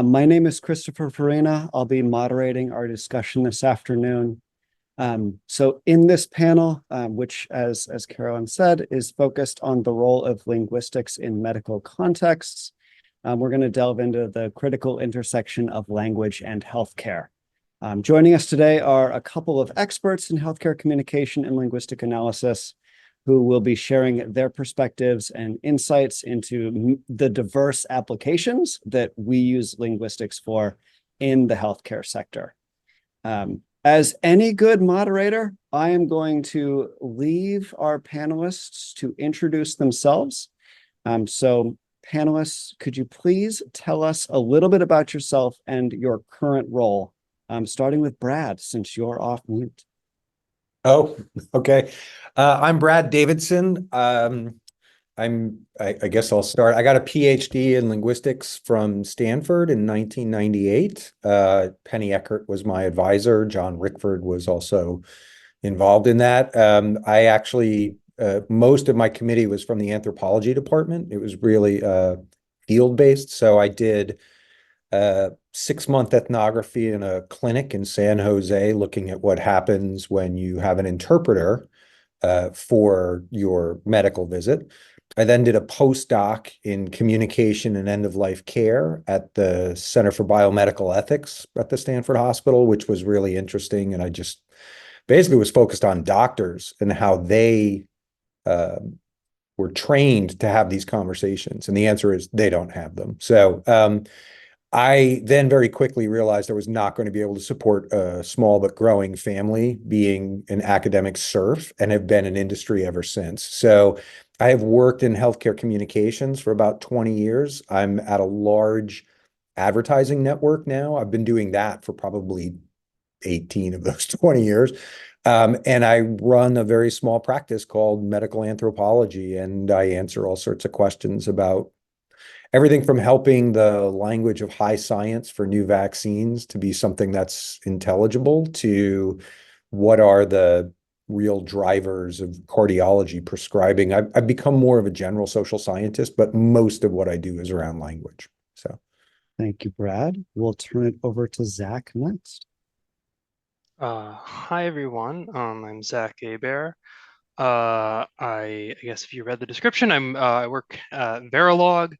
My name is Christopher Farina. I'll be moderating our discussion this afternoon. So in this panel, which as Carolyn said, is focused on the role of linguistics in medical contexts, we're going to delve into the critical intersection of language and healthcare. Joining us today are a couple of experts in healthcare communication and linguistic analysis who will be sharing their perspectives and insights into the diverse applications that we use linguistics for in the healthcare sector. As any good moderator, I am going to leave our panelists to introduce themselves. So panelists, could you please tell us a little bit about yourself and your current role, starting with Brad, since you're off mute. Oh, okay. I'm Brad Davidson. I guess I'll start. I got a PhD in linguistics from Stanford in 1998. Penny Eckert was my advisor. John Rickford was also involved in that. I actually, most of my committee was from the anthropology department. It was really field-based. So I did 6-month ethnography in a clinic in San Jose, looking at what happens when you have an interpreter for your medical visit. I then did a postdoc in communication and end-of-life care at the Center for Biomedical Ethics at the Stanford Hospital, which was really interesting. And I just basically was focused on doctors and how they were trained to have these conversations. And the answer is they don't have them. So I then very quickly realized I was not going to be able to support a small but growing family being an academic serf, and have been in industry ever since. So I have worked in healthcare communications for about 20 years. I'm at a large advertising network now. I've been doing that for probably 18 of those 20 years. And I run a very small practice called medical anthropology, and I answer all sorts of questions about everything from helping the language of high science for new vaccines to be something that's intelligible, to what are the real drivers of cardiology prescribing. I've become more of a general social scientist, but most of what I do is around language. So Thank you, Brad. We'll turn it over to Zach next. Hi, everyone. I'm Zach Abair. I guess if you read the description, I work at Verilog.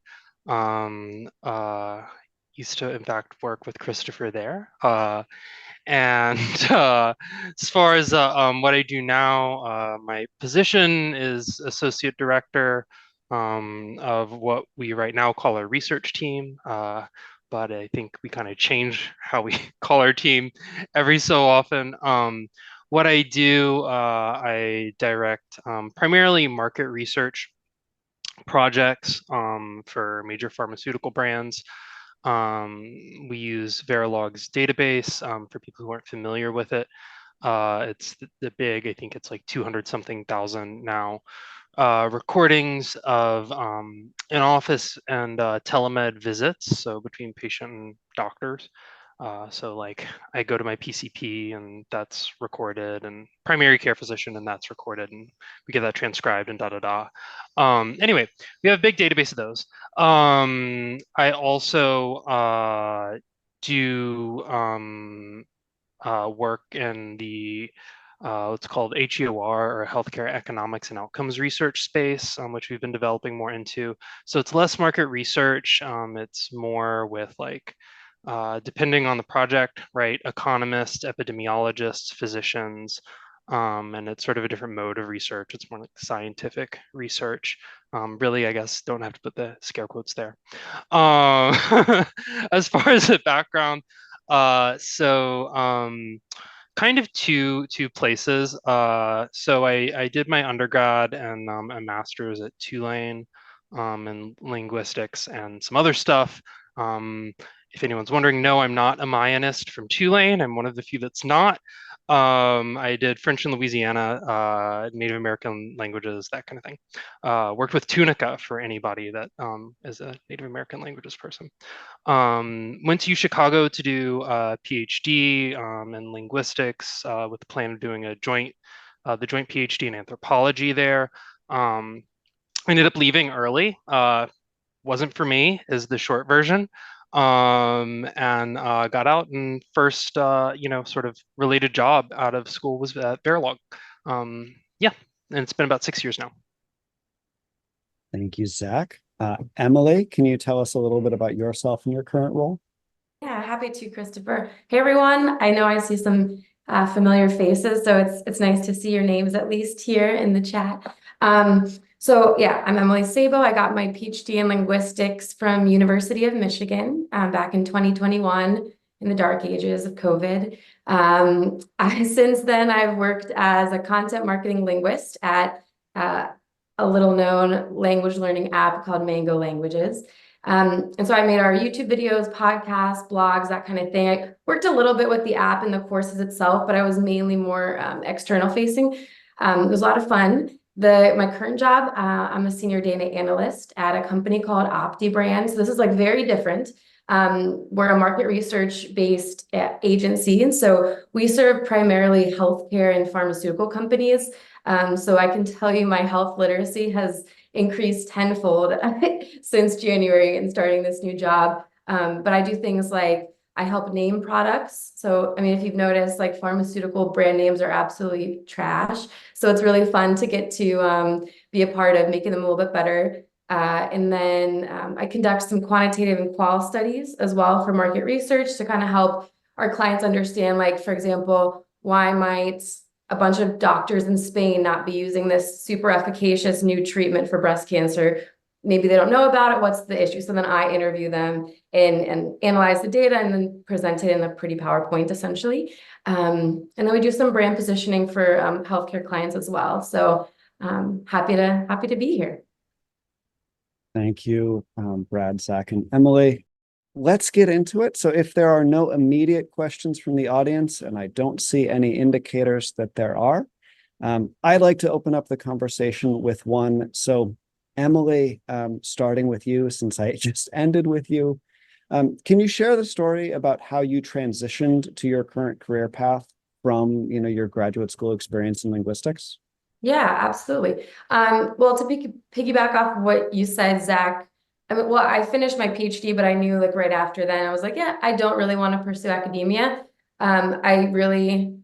Used to, in fact, work with Christopher there. And as far as what I do now, my position is associate director of what we right now call our research team. But I think we kind of change how we call our team every so often. What I do, I direct primarily market research projects for major pharmaceutical brands. We use Verilog's database for people who aren't familiar with it. It's the big, I think it's like 200 something thousand now, recordings of in-office and telemed visits, so between patient and doctors. So like I go to my PCP and that's recorded, and primary care physician and that's recorded, and we get that transcribed and da da da. Anyway, we have a big database of those. I also do work in the what's called HEOR, or Healthcare Economics and Outcomes Research space, which we've been developing more into. So it's less market research. It's more with like, depending on the project, right? Economists, epidemiologists, physicians, and it's sort of a different mode of research. It's more like scientific research. Really, I guess, don't have to put the scare quotes there. As far as the background, kind of two places. So I did my undergrad and a master's at Tulane in linguistics and some other stuff. If anyone's wondering, no, I'm not a Mayanist from Tulane. I'm one of the few that's not. I did French in Louisiana, Native American languages, that kind of thing. Worked with Tunica for anybody that is a Native American languages person. Went to Chicago to do a PhD in linguistics with the plan of doing a joint PhD in anthropology there. Ended up leaving early. Wasn't for me is the short version. and got out, and first sort of related job out of school was at Verilog. Yeah, and it's been about 6 years now. Thank you, Zach. Emily, can you tell us a little bit about yourself and your current role? Yeah, happy to, Christopher. Hey, everyone. I know I see some familiar faces, so it's nice to see your names at least here in the chat. So yeah, I'm Emily Sabo. I got my PhD in linguistics from University of Michigan back in 2021 in the dark ages of COVID. Since then, I've worked as a content marketing linguist at a little known language learning app called Mango Languages. And so I made our YouTube videos, podcasts, blogs, that kind of thing. I worked a little bit with the app and the courses itself, but I was mainly more external facing. It was a lot of fun. My current job, I'm a senior data analyst at a company called OptiBrand. So this is like very different. We're a market research based agency. And so we serve primarily healthcare and pharmaceutical companies. So I can tell you my health literacy has increased tenfold since January and starting this new job. But I do things like I help name products. So, I mean, if you've noticed, like pharmaceutical brand names are absolutely trash. So it's really fun to get to be a part of making them a little bit better. And then I conduct some quantitative and qual studies as well for market research to kind of help our clients understand, like, for example, why might a bunch of doctors in Spain not be using this super efficacious new treatment for breast cancer? Maybe they don't know about it. What's the issue? So then I interview them and analyze the data and then present it in a pretty PowerPoint, essentially. And then we do some brand positioning for healthcare clients as well. So happy to be here. Thank you, Brad, Zach, and Emily. Let's get into it. So if there are no immediate questions from the audience, and I don't see any indicators that there are, I'd like to open up the conversation with one. So Emily, starting with you, since I just ended with you, can you share the story about how you transitioned to your current career path from, your graduate school experience in linguistics? Yeah, absolutely. Well, to piggyback off of what you said, Zach, I finished my PhD, but I knew like right after then, I was like, yeah, I don't really want to pursue academia. I really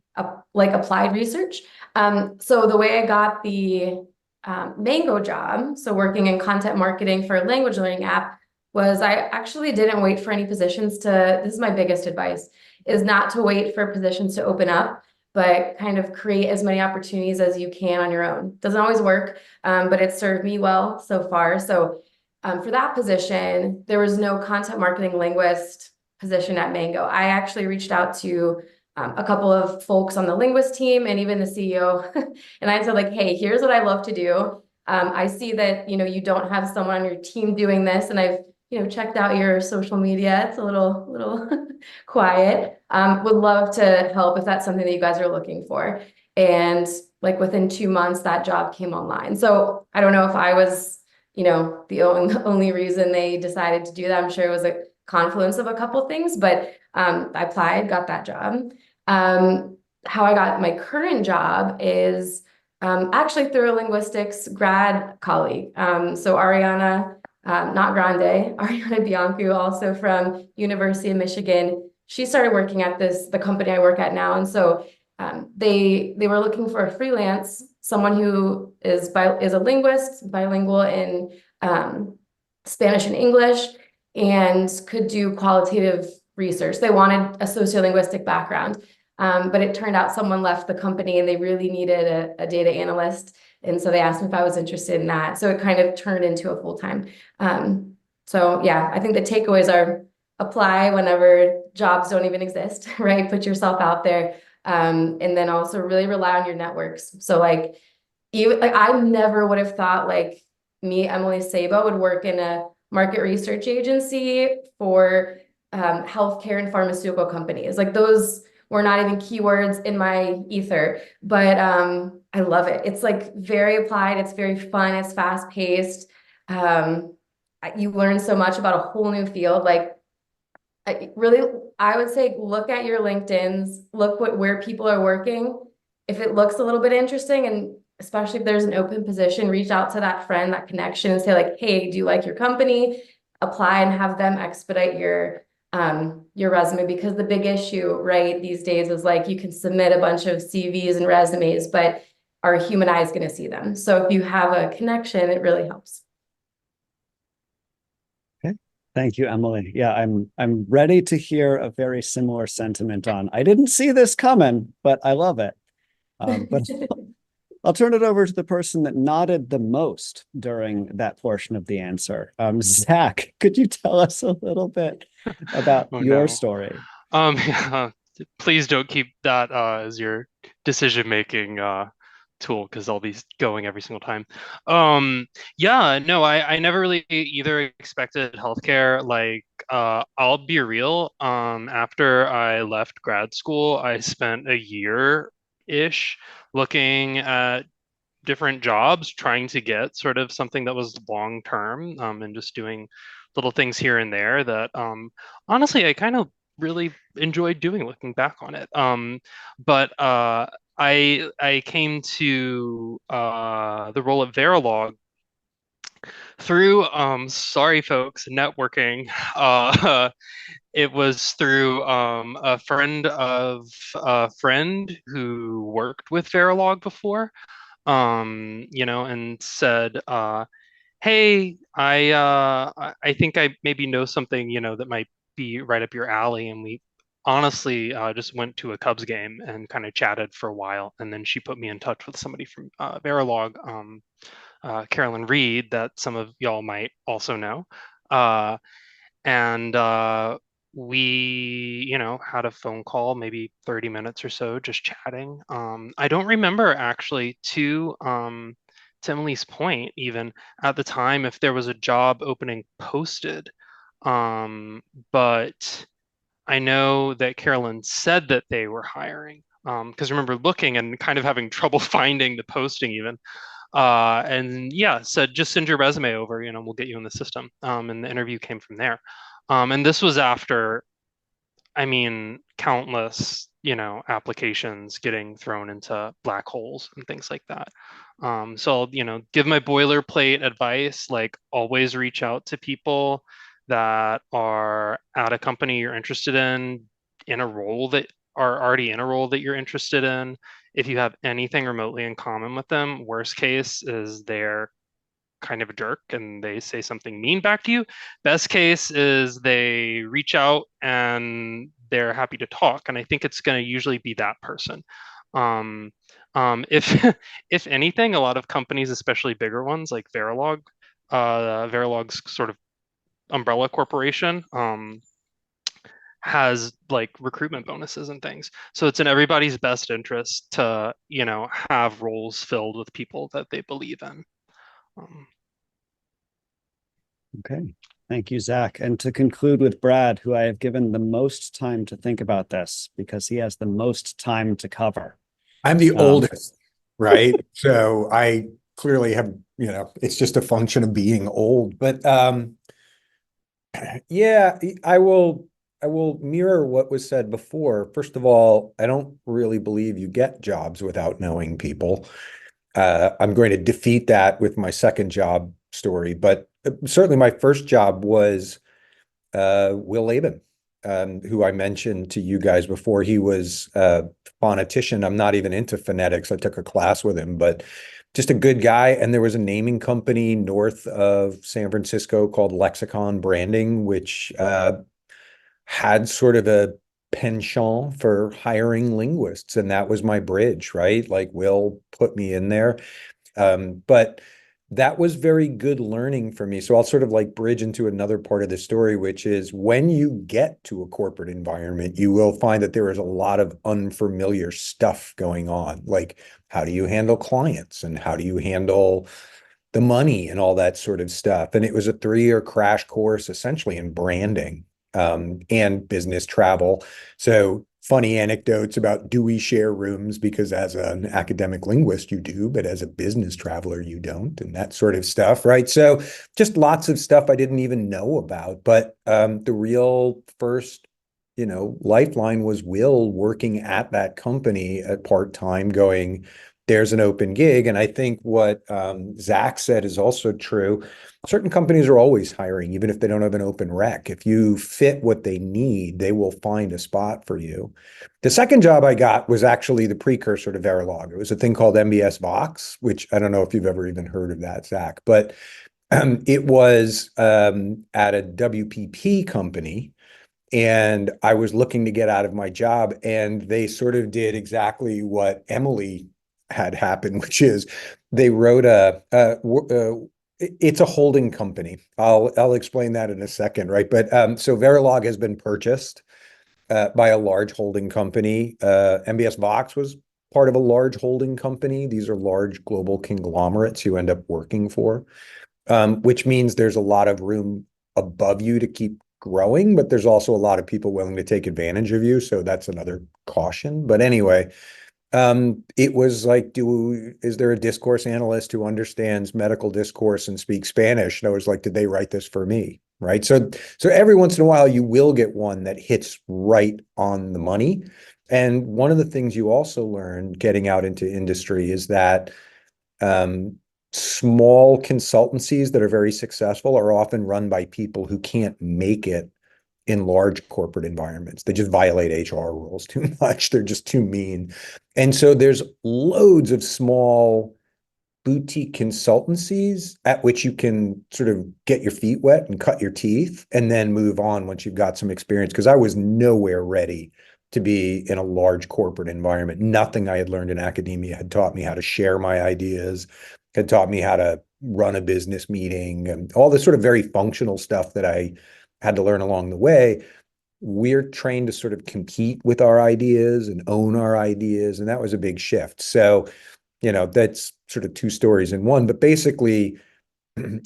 like applied research. So the way I got the Mango job, so working in content marketing for a language learning app, was I actually didn't wait for any positions this is my biggest advice, is not to wait for positions to open up, but kind of create as many opportunities as you can on your own. Doesn't always work, but it served me well so far. So for that position, there was no content marketing linguist position at Mango. I actually reached out to a couple of folks on the linguist team and even the CEO. And I said, like, hey, here's what I love to do. I see that, you don't have someone on your team doing this. And I've, checked out your social media. It's a little quiet. Would love to help if that's something that you guys are looking for. And like within 2 months, that job came online. So I don't know if I was, the only reason they decided to do that. I'm sure it was a confluence of a couple things, but I applied, got that job. How I got my current job is actually through a linguistics grad colleague. So Ariana, not Grande, Ariana Biancu, also from University of Michigan. She started working at the company I work at now. And so they were looking for a freelance, someone who is a linguist, bilingual in Spanish and English, and could do qualitative research. They wanted a sociolinguistic background, but it turned out someone left the company and they really needed a data analyst. And so they asked me if I was interested in that. So it kind of turned into a full-time. So yeah, I think the takeaways are apply whenever jobs don't even exist, right? Put yourself out there. And then also really rely on your networks. So like, even like I never would have thought like me, Emily Sabo, would work in a market research agency for healthcare and pharmaceutical companies. Like those were not even keywords in my ether, but I love it. It's like very applied. It's very fun. It's fast paced. You learn so much about a whole new field. Like I would say, look at your LinkedIns, look where people are working. If it looks a little bit interesting, and especially if there's an open position, reach out to that friend, that connection, and say like, hey, do you like your company? apply and have them expedite your resume, because the big issue, right, these days is like you can submit a bunch of CVs and resumes, but our human eye is going to see them. So if you have a connection, it really helps. Thank you, Emily. Yeah, I'm ready to hear a very similar sentiment on. I didn't see this coming, but I love it. But I'll turn it over to the person that nodded the most during that portion of the answer. Zach, could you tell us a little bit about Oh, your no. story? Yeah, please don't keep that as your decision-making tool, because I'll be going every single time. Yeah, no, I never really either expected healthcare. Like, I'll be real. After I left grad school, I spent a year-ish looking at different jobs, trying to get sort of something that was long term, and just doing little things here and there that honestly I kind of really enjoyed doing looking back on it. But I came to the role at Verilog through sorry folks, networking. It was through a friend of a friend who worked with Verilog before, and said, hey, I think I maybe know something, that might be right up your alley. And we honestly just went to a Cubs game and kind of chatted for a while. And then she put me in touch with somebody from Verilog, Carolyn Reed, that some of y'all might also know. And we, had a phone call, maybe 30 minutes or so, just chatting. I don't remember actually, to Emily's point, even at the time, if there was a job opening posted. But I know that Carolyn said that they were hiring. Because I remember looking and kind of having trouble finding the posting even. And yeah, said just send your resume over, we'll get you in the system. And the interview came from there. And this was after, I mean, countless, applications getting thrown into black holes and things like that. So I'll, give my boilerplate advice, like always reach out to people that are at a company you're interested in a role that are already in a role that you're interested in. If you have anything remotely in common with them, worst case is they're kind of a jerk and they say something mean back to you. Best case is they reach out and they're happy to talk. And I think it's going to usually be that person. If if anything, a lot of companies, especially bigger ones like Verilog, Verilog's sort of umbrella corporation, has like recruitment bonuses and things. So it's in everybody's best interest to, have roles filled with people that they believe in. Okay. Thank you, Zach. And to conclude with Brad, who I have given the most time to think about this because he has the most time to cover. I'm the oldest, right? So I clearly have, it's just a function of being old. But yeah, I will mirror what was said before. First of all, I don't really believe you get jobs without knowing people. I'm going to defeat that with my second job story, but certainly my first job was Will Laban, who I mentioned to you guys before. He was a phonetician. I'm not even into phonetics. I took a class with him, but just a good guy. And there was a naming company north of San Francisco called Lexicon Branding, which had sort of a penchant for hiring linguists. And that was my bridge, right? Like Will put me in there. But that was very good learning for me. So I'll sort of like bridge into another part of the story, which is when you get to a corporate environment, you will find that there is a lot of unfamiliar stuff going on. Like, how do you handle clients and how do you handle the money and all that sort of stuff? And it was a 3-year crash course essentially in branding and business travel. So funny anecdotes about, do we share rooms? Because as an academic linguist, you do, but as a business traveler, you don't, and that sort of stuff, right? So just lots of stuff I didn't even know about. But the real first, lifeline was Will working at that company at part-time, going, there's an open gig. And I think what Zach said is also true. Certain companies are always hiring, even if they don't have an open rec. If you fit what they need, they will find a spot for you. The second job I got was actually the precursor to Verilog. It was a thing called MBS Vox, which I don't know if you've ever even heard of that, Zach, but it was at a WPP company. And I was looking to get out of my job, and they sort of did exactly what Emily had happened, which is they wrote it's a holding company. I'll explain that in a second, right? But so Verilog has been purchased by a large holding company. MBS Vox was part of a large holding company. These are large global conglomerates you end up working for, which means there's a lot of room above you to keep growing, but there's also a lot of people willing to take advantage of you. So that's another caution. But anyway, it was like, is there a discourse analyst who understands medical discourse and speaks Spanish? And I was like, did they write this for me? Right. So every once in a while you will get one that hits right on the money. And one of the things you also learn getting out into industry is that small consultancies that are very successful are often run by people who can't make it in large corporate environments. They just violate HR rules too much. They're just too mean. And so there's loads of small boutique consultancies at which you can sort of get your feet wet and cut your teeth and then move on once you've got some experience. Because I was nowhere ready to be in a large corporate environment. Nothing I had learned in academia had taught me how to share my ideas, had taught me how to run a business meeting, and all this sort of very functional stuff that I had to learn along the way. We're trained to sort of compete with our ideas and own our ideas. And that was a big shift. So, that's sort of two stories in one, but basically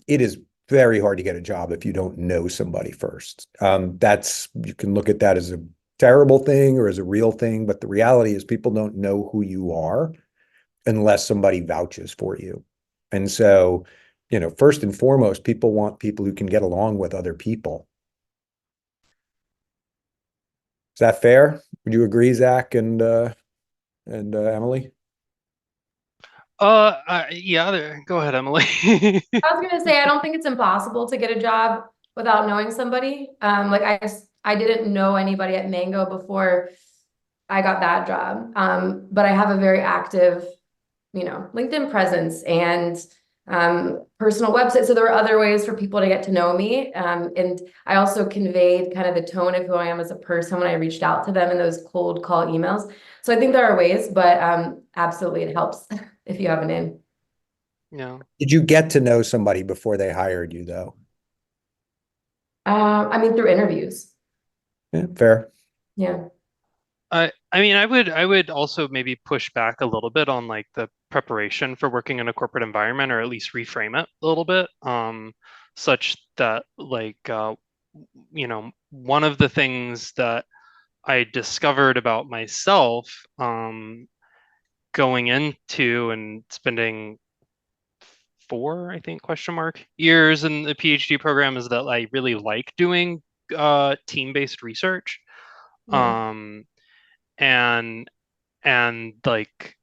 it is very hard to get a job if you don't know somebody first. You can look at that as a terrible thing or as a real thing, but the reality is people don't know who you are unless somebody vouches for you. And so, first and foremost, people want people who can get along with other people. Is that fair? Would you agree, Zach and Emily? Yeah, go ahead, Emily. I was gonna say, I don't think it's impossible to get a job without knowing somebody. Like I didn't know anybody at Mango before I got that job. But I have a very active, LinkedIn presence and personal website. So there are other ways for people to get to know me. And I also conveyed kind of the tone of who I am as a person when I reached out to them in those cold call emails. So I think there are ways, but absolutely it helps if you have a name. Yeah. Did you get to know somebody before they hired you, though? I mean, through interviews. Yeah, fair. Yeah. I mean, I would also maybe push back a little bit on like the preparation for working in a corporate environment, or at least reframe it a little bit, such that like one of the things that I discovered about myself going into and spending 4, I think, years in the PhD program is that I really like doing team-based research. Yeah. And like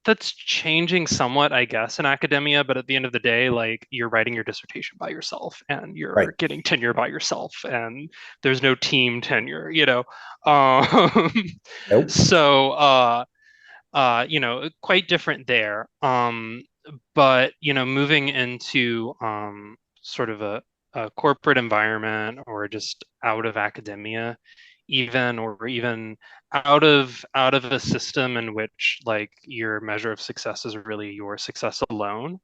that's changing somewhat, I guess, in academia, but at the end of the day, like you're writing your dissertation by yourself and Right. you're getting tenure by yourself and there's no team tenure, Um, Nope. so quite different there. But moving into sort of a corporate environment or just out of academia, or even out of a system in which like your measure of success is really your success alone.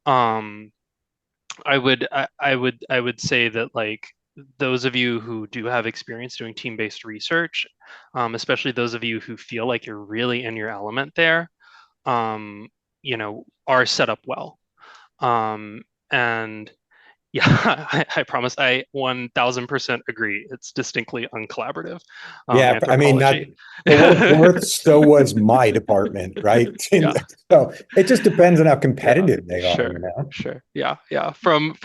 I would say that like those of you who do have experience doing team-based research, especially those of you who feel like you're really in your element there, are set up well. And yeah, I promise I 1000% agree. It's distinctly uncollaborative Yeah, I mean, anthropology. for what it's worth, so was my department, right? Yeah. So it just depends on how Yeah, competitive they are, sure. Yeah. From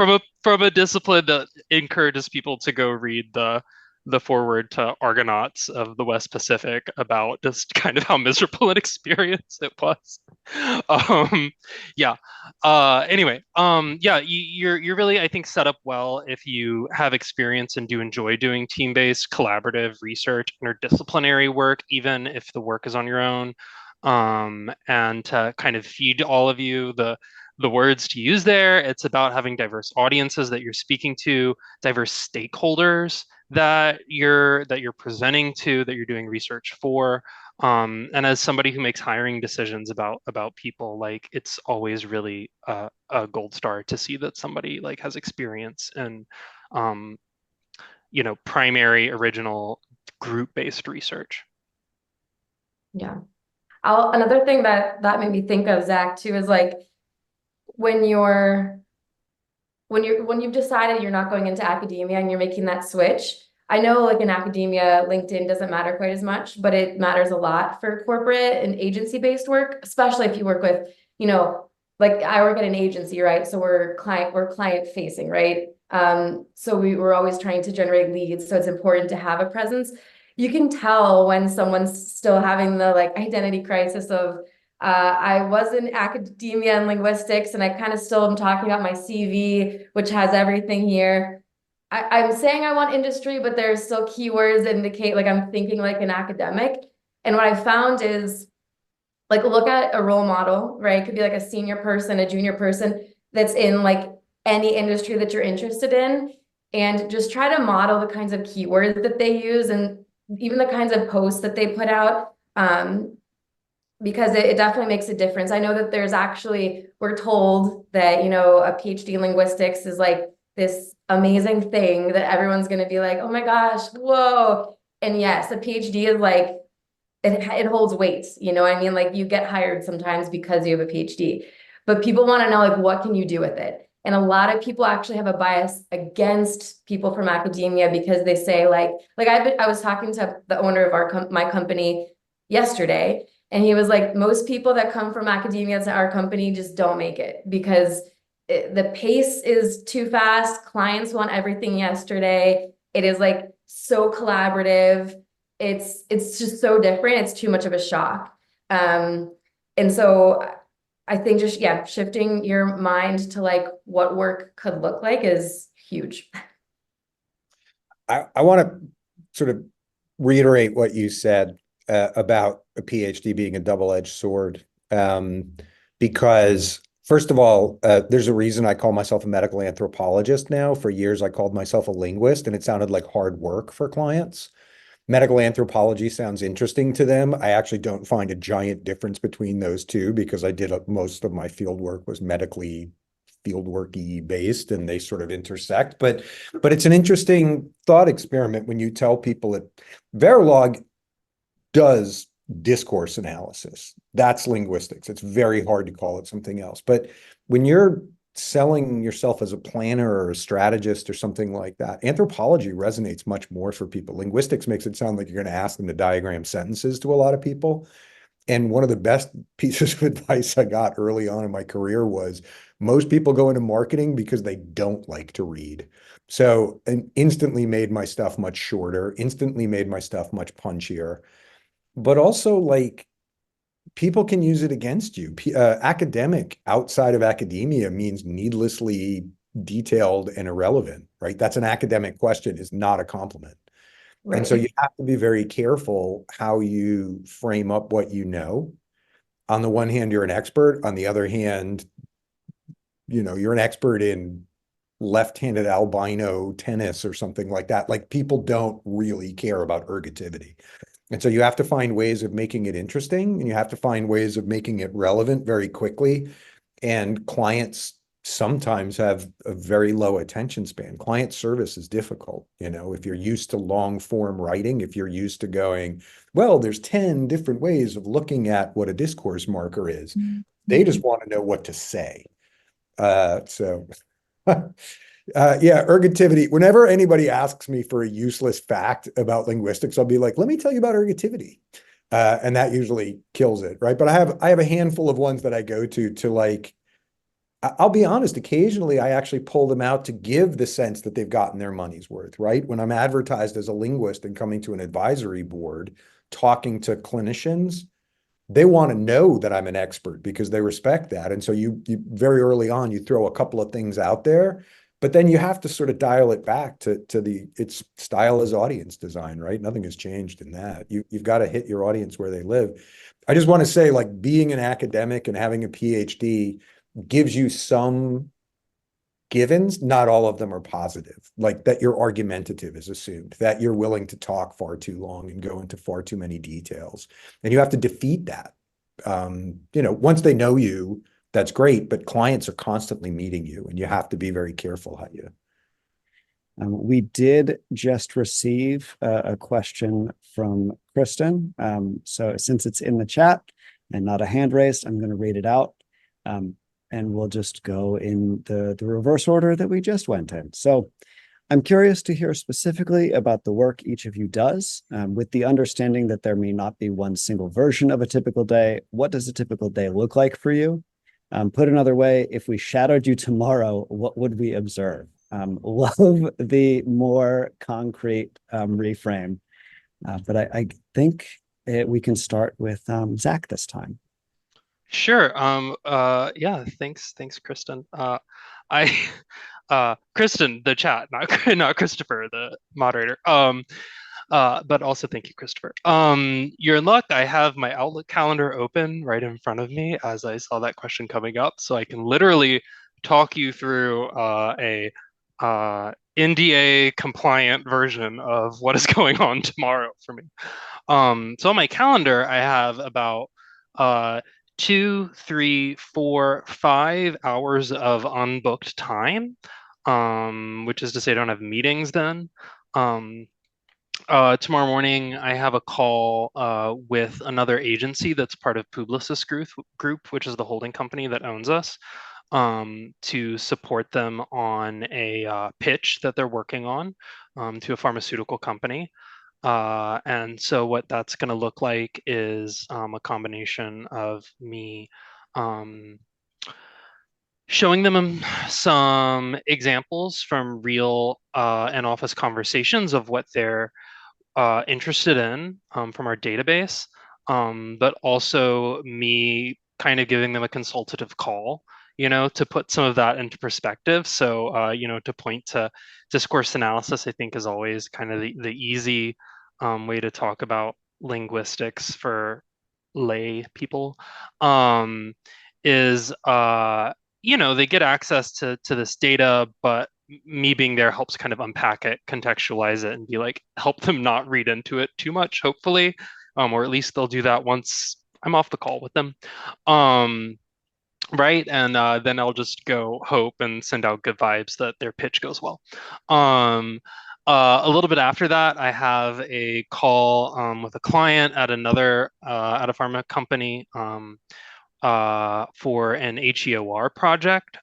a discipline that encourages people to go read the the foreword to Argonauts of the West Pacific about just kind of how miserable an experience it was. Yeah. Anyway, yeah, you're really, I think, set up well if you have experience and do enjoy doing team-based, collaborative research, interdisciplinary work, even if the work is on your own, and to kind of feed all of you the words to use there. It's about having diverse audiences that you're speaking to, diverse stakeholders that you're presenting to, that you're doing research for. And as somebody who makes hiring decisions about people, like, it's always really a gold star to see that somebody like has experience in primary, original, group-based research. Yeah. Another thing that made me think of, Zach, too, is like when you've decided you're not going into academia and you're making that switch. I know, like, in academia, LinkedIn doesn't matter quite as much, but it matters a lot for corporate and agency-based work, especially if you work with, like I work at an agency, right? So we're client facing, right? So we're always trying to generate leads. So it's important to have a presence. You can tell when someone's still having the like identity crisis of, I was in academia and linguistics, and I kind of still am talking about my CV, which has everything here. I'm saying I want industry, but there's still keywords that indicate like I'm thinking like an academic. And what I found is, like, look at a role model, right? It could be like a senior person, a junior person that's in like any industry that you're interested in, and just try to model the kinds of keywords that they use and even the kinds of posts that they put out. Because it definitely makes a difference. I know that we're told that, a PhD in linguistics is like this amazing thing that everyone's going to be like, oh my gosh, whoa. And yes, a PhD is like, it holds weight, I mean, like, you get hired sometimes because you have a PhD, but people want to know, like, what can you do with it? And a lot of people actually have a bias against people from academia because they say I was talking to the owner of my company yesterday, and he was like, most people that come from academia to our company just don't make it because the pace is too fast. Clients want everything yesterday. It is like so collaborative. It's just so different. It's too much of a shock. And so I think just, yeah, shifting your mind to like what work could look like is huge. I want to sort of reiterate what you said about a PhD being a double-edged sword. Because first of all, there's a reason I call myself a medical anthropologist now. For years, I called myself a linguist, and it sounded like hard work for clients. Medical anthropology sounds interesting to them. I actually don't find a giant difference between those two because I did most of my field work was medically fieldworky based, and they sort of intersect. But it's an interesting thought experiment when you tell people that Verilog does discourse analysis. That's linguistics. It's very hard to call it something else. But when you're selling yourself as a planner or a strategist or something like that, anthropology resonates much more for people. Linguistics makes it sound like you're going to ask them to diagram sentences to a lot of people. And one of the best pieces of advice I got early on in my career was most people go into marketing because they don't like to read. So, and instantly made my stuff much shorter, instantly made my stuff much punchier. But also, like, people can use it against you. Academic outside of academia means needlessly detailed and irrelevant, right? That's an academic question, is not a compliment. Right. And so you have to be very careful how you frame up what you know. On the one hand, you're an expert. On the other hand, you're an expert in left-handed albino tennis or something like that. Like, people don't really care about ergativity. And so you have to find ways of making it interesting, and you have to find ways of making it relevant very quickly. And clients sometimes have a very low attention span. Client service is difficult. If you're used to long form writing, if you're used to going, well, there's 10 different ways of looking at what a discourse marker is. Mm-hmm. They just want to know what to say. Yeah, ergativity. Whenever anybody asks me for a useless fact about linguistics, I'll be like, let me tell you about ergativity. And that usually kills it, right? But I have a handful of ones that I go to like I'll be honest, occasionally I actually pull them out to give the sense that they've gotten their money's worth, right? When I'm advertised as a linguist and coming to an advisory board, talking to clinicians, they want to know that I'm an expert because they respect that. And so you very early on, you throw a couple of things out there, but then you have to sort of dial it back to its style as audience design, right? Nothing has changed in that. You've got to hit your audience where they live. I just want to say, like, being an academic and having a PhD gives you some givens. Not all of them are positive, like that you're argumentative is assumed, that you're willing to talk far too long and go into far too many details. And you have to defeat that. Once they know you, that's great, but clients are constantly meeting you and you have to be very careful how you. We did just receive a question from Kristen. So since it's in the chat and not a hand raised, I'm going to read it out. And we'll just go in the reverse order that we just went in. So I'm curious to hear specifically about the work each of you does, with the understanding that there may not be one single version of a typical day. What does a typical day look like for you? Put another way, if we shadowed you tomorrow, what would we observe? Love the more concrete reframe. But I think we can start with Zach this time. Sure. Yeah, thanks, Kristen. I Kristen, the chat, not Christopher, the moderator. But also thank you, Christopher. You're in luck. I have my Outlook calendar open right in front of me as I saw that question coming up, so I can literally talk you through a NDA compliant version of what is going on tomorrow for me. So on my calendar, I have about 2, 3, 4, 5 hours of unbooked time, which is to say I don't have meetings then. Tomorrow morning, I have a call with another agency that's part of Publicis Group, which is the holding company that owns us, to support them on a pitch that they're working on to a pharmaceutical company. And so what that's going to look like is a combination of me showing them some examples from real and office conversations of what they're interested in from our database, but also me kind of giving them a consultative call, to put some of that into perspective. So, to point to discourse analysis, I think is always kind of the easy way to talk about linguistics for lay people, is they get access to this data, but me being there helps kind of unpack it, contextualize it, and be like, help them not read into it too much, hopefully, or at least they'll do that once I'm off the call with them. Right, and then I'll just go hope and send out good vibes that their pitch goes well. A little bit after that, I have a call with a client at another at a pharma company for an HEOR project.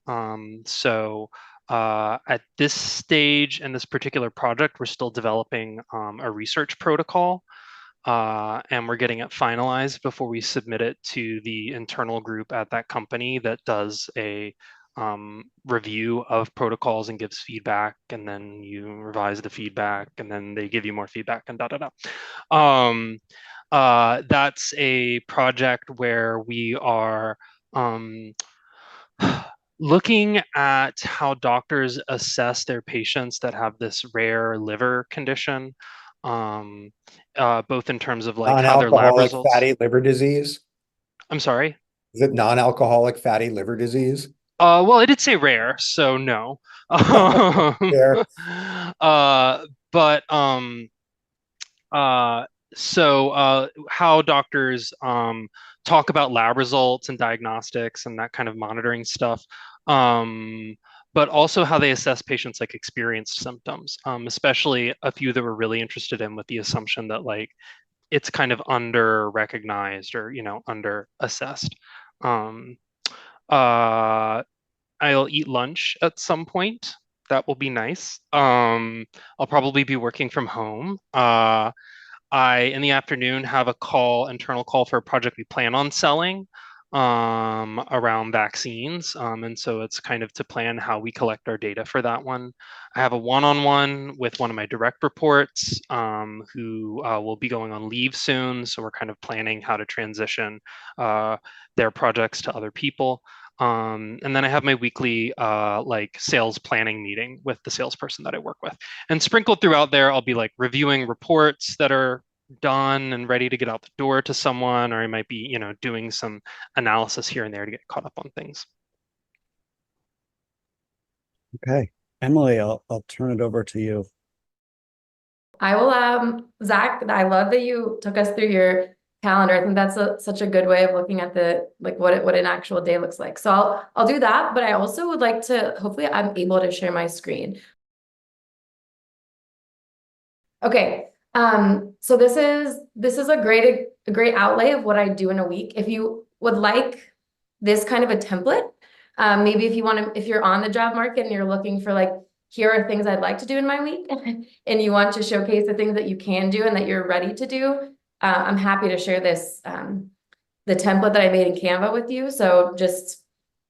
So at this stage in this particular project, we're still developing a research protocol, and we're getting it finalized before we submit it to the internal group at that company that does a review of protocols and gives feedback, and then you revise the feedback, and then they give you more feedback, and that's a project where we are looking at how doctors assess their patients that have this rare liver condition, both in terms of like how their lab Non-alcoholic results. fatty liver disease. I'm sorry. Is it non-alcoholic fatty liver disease? Well, I did say rare, so no. Fair. But so how doctors talk about lab results and diagnostics and that kind of monitoring stuff, but also how they assess patients like experienced symptoms, especially a few that we're really interested in with the assumption that like it's kind of under recognized or under assessed. I'll eat lunch at some point. That will be nice. I'll probably be working from home. I, in the afternoon, have a internal call for a project we plan on selling. around vaccines. And so it's kind of to plan how we collect our data for that one. I have a one-on-one with one of my direct reports who will be going on leave soon. So we're kind of planning how to transition their projects to other people. And then I have my weekly like sales planning meeting with the salesperson that I work with. And sprinkled throughout there, I'll be like reviewing reports that are done and ready to get out the door to someone, or I might be, you know, doing some analysis here and there to get caught up on things. Okay, Emily, I'll turn it over to you. I will, Zach, I love that you took us through your calendar. I think that's such a good way of looking at the, like what an actual day looks like. So I'll do that, but I also would like to, hopefully I'm able to share my screen. Okay. So this is a great outlay of what I do in a week. If you would like this kind of a template, maybe if you're on the job market and you're looking for like, here are things I'd like to do in my week, and you want to showcase the things that you can do and that you're ready to do, I'm happy to share this, the template that I made in Canva with you. So just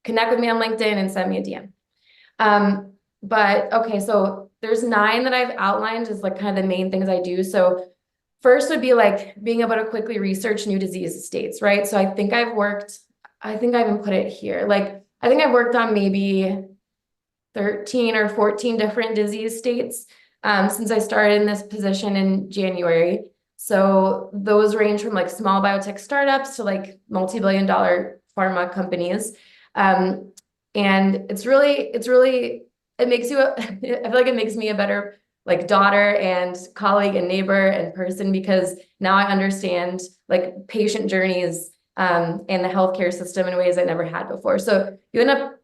connect with me on LinkedIn and send me a DM. But okay, so there's 9 that I've outlined as like kind of the main things I do. So first would be like being able to quickly research new disease states, right? So I think I even put it here. Like, I think I've worked on maybe 13 or 14 different disease states since I started in this position in January. So those range from like small biotech startups to like multi-billion-dollar pharma companies. And it makes you, I feel like it makes me a better like daughter and colleague and neighbor and person, because now I understand like patient journeys and the healthcare system in ways I never had before. So you end up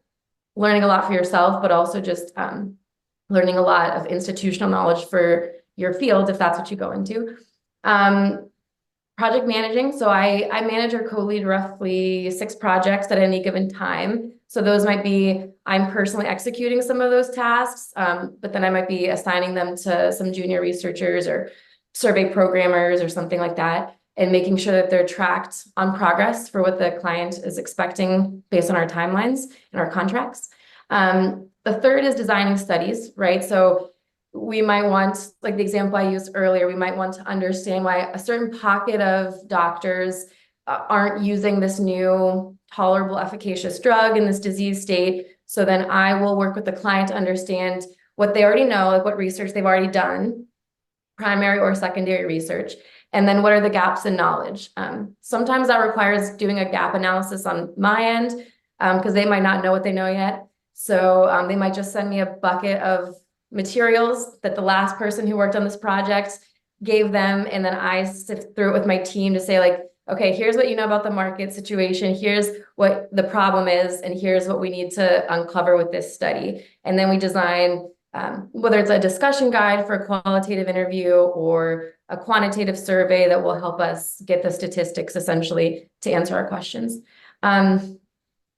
learning a lot for yourself, but also just learning a lot of institutional knowledge for your field, if that's what you go into. Project managing. So I manage or co-lead roughly 6 projects at any given time. So those might be, I'm personally executing some of those tasks, but then I might be assigning them to some junior researchers or survey programmers or something like that, and making sure that they're tracked on progress for what the client is expecting based on our timelines and our contracts. The third is designing studies, right? So we might want, like the example I used earlier, we might want to understand why a certain pocket of doctors aren't using this new tolerable, efficacious drug in this disease state. So then I will work with the client to understand what they already know, like what research they've already done, primary or secondary research, and then what are the gaps in knowledge. Sometimes that requires doing a gap analysis on my end, because they might not know what they know yet. So they might just send me a bucket of materials that the last person who worked on this project gave them, and then I sift through it with my team to say like, okay, here's what you know about the market situation, here's what the problem is, and here's what we need to uncover with this study. And then we design, whether it's a discussion guide for a qualitative interview or a quantitative survey that will help us get the statistics essentially to answer our questions.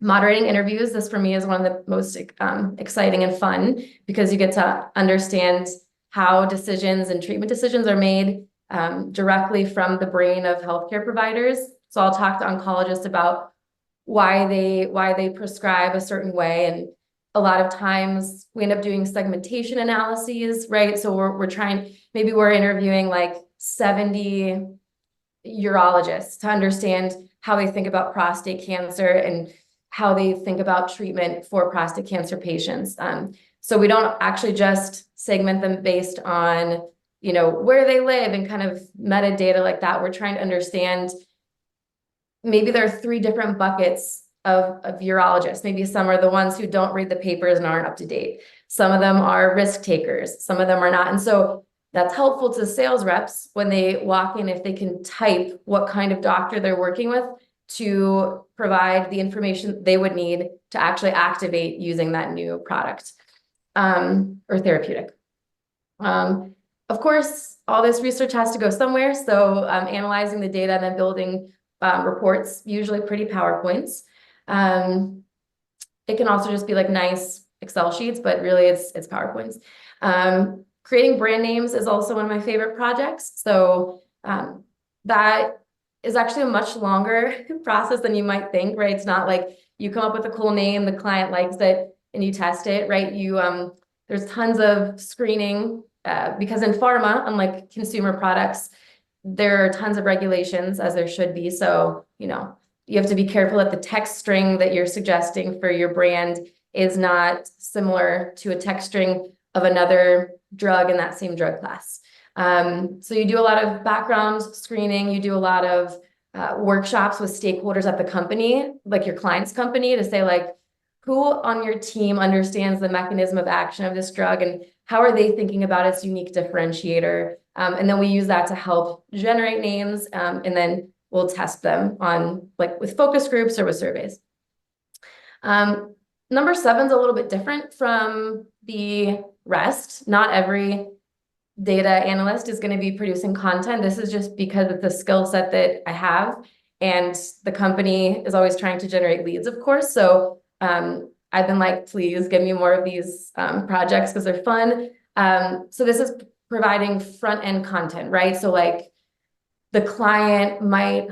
Moderating interviews, this for me is one of the most exciting and fun, because you get to understand how decisions and treatment decisions are made directly from the brain of healthcare providers. So I'll talk to oncologists about why they prescribe a certain way. And a lot of times we end up doing segmentation analyses, right? So maybe we're interviewing like 70 urologists to understand how they think about prostate cancer and how they think about treatment for prostate cancer patients. So we don't actually just segment them based on, you know, where they live and kind of metadata like that. We're trying to understand, maybe there are 3 different buckets of urologists. Maybe some are the ones who don't read the papers and aren't up to date. Some of them are risk takers. Some of them are not. And so that's helpful to sales reps when they walk in, if they can type what kind of doctor they're working with, to provide the information they would need to actually activate using that new product or therapeutic. Of course, all this research has to go somewhere. So analyzing the data and then building reports, usually pretty PowerPoints. It can also just be like nice Excel sheets, but really it's PowerPoints. Creating brand names is also one of my favorite projects. So that is actually a much longer process than you might think, right? It's not like you come up with a cool name, the client likes it, and you test it, right? There's tons of screening because in pharma, unlike consumer products, there are tons of regulations, as there should be. So, you have to be careful that the text string that you're suggesting for your brand is not similar to a text string of another drug in that same drug class. So you do a lot of background screening, you do a lot of workshops with stakeholders at the company, like your client's company, to say like, who on your team understands the mechanism of action of this drug and how are they thinking about its unique differentiator? And then we use that to help generate names, and then we'll test them on like with focus groups or with surveys. Number 7 is a little bit different from the rest. Not every data analyst is going to be producing content. This is just because of the skill set that I have, and the company is always trying to generate leads, of course. So I've been like, please give me more of these projects because they're fun. So this is providing front-end content, right? So like the client might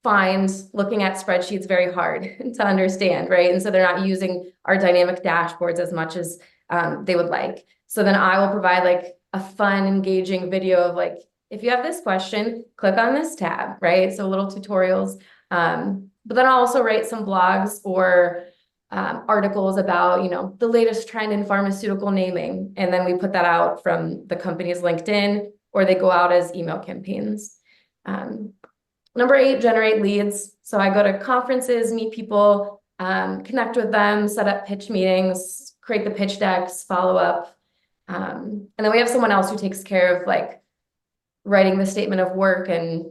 find looking at spreadsheets very hard to understand, right? And so they're not using our dynamic dashboards as much as they would like. So then I will provide like a fun, engaging video of like, if you have this question, click on this tab, right? So little tutorials. But then I'll also write some blogs or articles about, the latest trend in pharmaceutical naming. And then we put that out from the company's LinkedIn, or they go out as email campaigns. Number 8, generate leads. So I go to conferences, meet people, connect with them, set up pitch meetings, create the pitch decks, follow up. And then we have someone else who takes care of like writing the statement of work and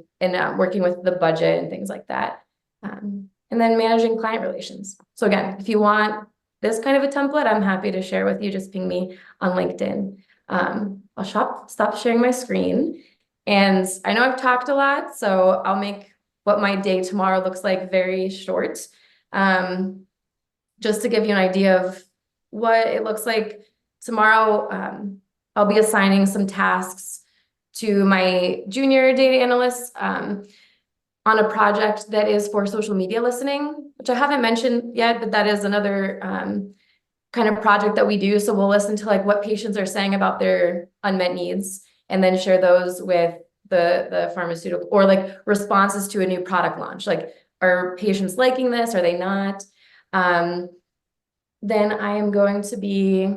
working with the budget and things like that. And then managing client relations. So again, if you want this kind of a template, I'm happy to share with you. Just ping me on LinkedIn. I'll stop sharing my screen. And I know I've talked a lot, so I'll make what my day tomorrow looks like very short. Just to give you an idea of what it looks like tomorrow, I'll be assigning some tasks to my junior data analysts on a project that is for social media listening, which I haven't mentioned yet, but that is another kind of project that we do. So we'll listen to like what patients are saying about their unmet needs, and then share those with the pharmaceutical, or like responses to a new product launch. Like, are patients liking this? Are they not? Then I am going to be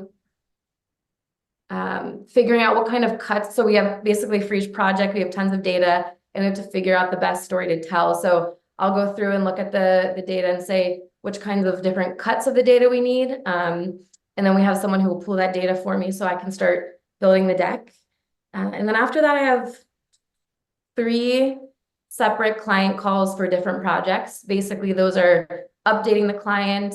figuring out what kind of cuts. So we have basically for each project, we have tons of data, and we have to figure out the best story to tell. So I'll go through and look at the data and say which kinds of different cuts of the data we need. And then we have someone who will pull that data for me so I can start building the deck. And then after that, I have 3 separate client calls for different projects. Basically, those are updating the client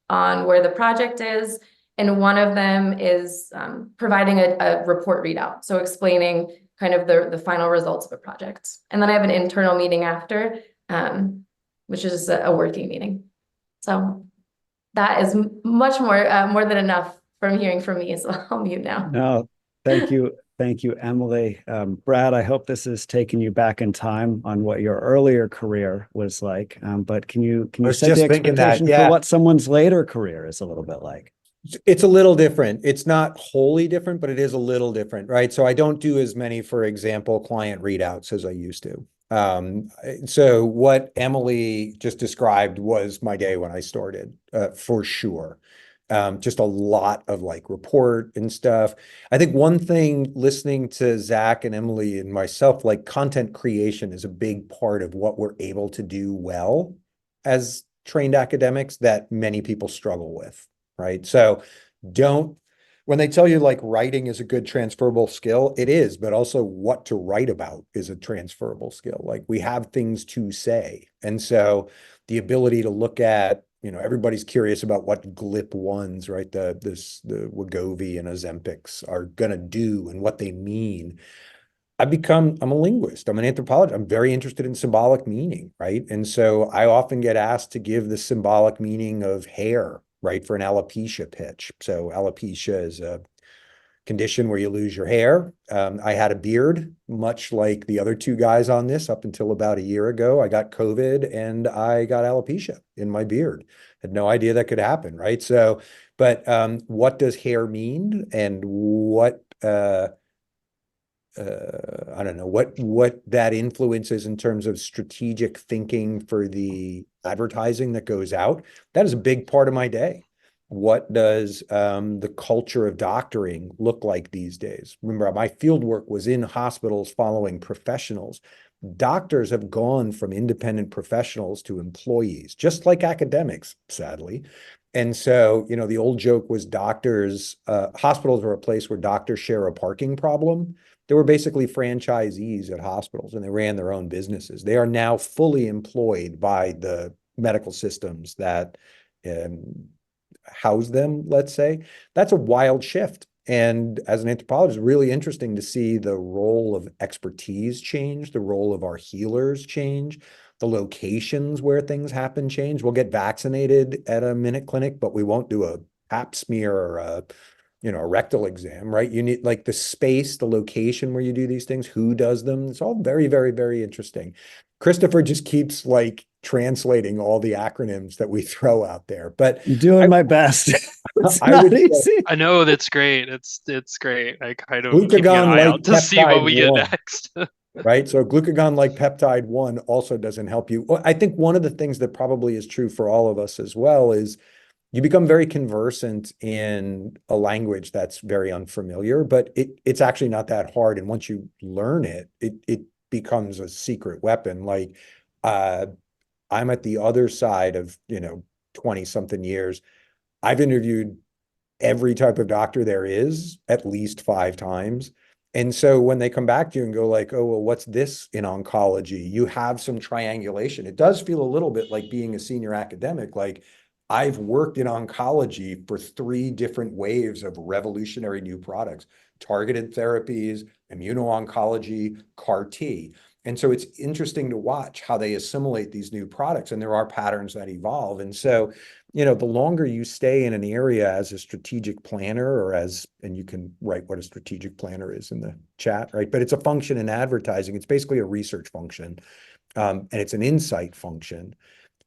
on where the project is. And one of them is providing a report readout. So explaining kind of the final results of a project. And then I have an internal meeting after, which is a working meeting. So that is much more than enough from hearing from me. So I'll mute now. No, thank you. Thank you, Emily. Brad, I hope this has taken you back in time on what your earlier career was like. But can you set the expectation for what someone's later career is a little bit like? It's a little different. It's not wholly different, but it is a little different, right? So I don't do as many, for example, client readouts as I used to. So what Emily just described was my day when I started, for sure. Just a lot of like report and stuff. I think one thing, listening to Zach and Emily and myself, like content creation is a big part of what we're able to do well as trained academics that many people struggle with, right? So when they tell you like writing is a good transferable skill, it is, but also what to write about is a transferable skill. Like we have things to say. And so the ability to look at, everybody's curious about what GLP-1s, right? The Wegovy and Ozempics are going to do and what they mean. I'm a linguist. I'm an anthropologist. I'm very interested in symbolic meaning, right? And so I often get asked to give the symbolic meaning of hair, right, for an alopecia pitch. So alopecia is condition where you lose your hair. I had a beard, much like the other two guys on this up until about a year ago. I got COVID and I got alopecia in my beard. Had no idea that could happen, right? So, but what does hair mean, and what I don't know what that influences in terms of strategic thinking for the advertising that goes out. That is a big part of my day. What does the culture of doctoring look like these days? Remember, my field work was in hospitals following professionals. Doctors have gone from independent professionals to employees, just like academics, sadly. And so, the old joke was hospitals are a place where doctors share a parking problem. They were basically franchisees at hospitals, and they ran their own businesses. They are now fully employed by the medical systems that house them, let's say. That's a wild shift. And as an anthropologist, really interesting to see the role of expertise change, the role of our healers change, the locations where things happen change. We'll get vaccinated at a minute clinic, but we won't do a pap smear or a rectal exam, right? You need like the space, the location where you do these things, who does them. It's all very, very, very interesting. Christopher just keeps like translating all the acronyms that we throw out there, but I'm doing my best. It's I not would say easy. I know that's great. It's great. I kind of keeping an glucagon eye like out to see what we get peptide 1. next. Right? So glucagon like peptide 1 also doesn't help you. Well, I think one of the things that probably is true for all of us as well is you become very conversant in a language that's very unfamiliar, but it's actually not that hard. And once you learn it becomes a secret weapon. Like I'm at the other side of, 20 something years. I've interviewed every type of doctor there is at least 5 times. And so when they come back to you and go like, oh, well, what's this in oncology? You have some triangulation. It does feel a little bit like being a senior academic. Like I've worked in oncology for 3 different waves of revolutionary new products, targeted therapies, immuno-oncology, CAR T. And so it's interesting to watch how they assimilate these new products, and there are patterns that evolve. And so, the longer you stay in an area as a strategic planner and you can write what a strategic planner is in the chat, right? But it's a function in advertising. It's basically a research function, and it's an insight function.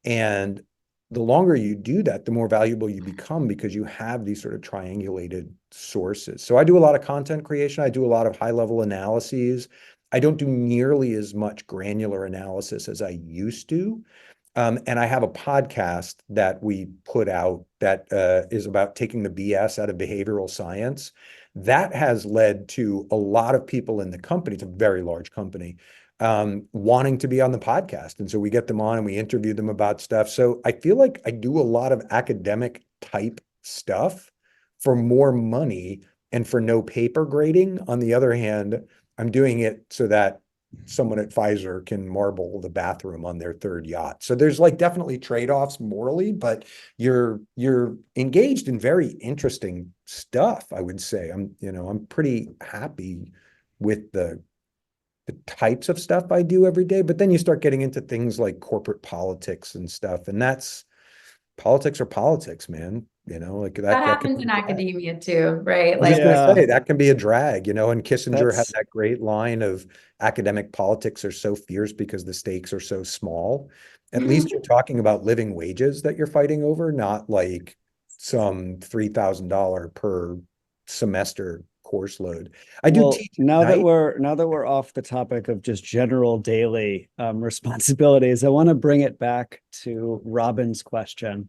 And the longer you do that, the more valuable you become because you have these sort of triangulated sources. So I do a lot of content creation. I do a lot of high-level analyses. I don't do nearly as much granular analysis as I used to. And I have a podcast that we put out that is about taking the BS out of behavioral science. That has led to a lot of people in the company, it's a very large company, wanting to be on the podcast. And so we get them on and we interview them about stuff. So I feel like I do a lot of academic type stuff for more money and for no paper grading. On the other hand, I'm doing it so that someone at Pfizer can marble the bathroom on their 3rd yacht. So there's like definitely trade-offs morally, but you're engaged in very interesting stuff, I would say. I'm pretty happy with the types of stuff I do every day, but then you start getting into things like corporate politics and stuff, and that's politics or politics, man. Like That happens in academia too, right? I was just Like, going to say that can be a drag, and Kissinger had That's that great line of academic politics are so fierce because the stakes are so small. At least you're talking about living wages that you're fighting over, not like some $3,000 per semester course load. I do teach at now that night. we're off the topic of just general daily responsibilities, I want to bring it back to Robin's question.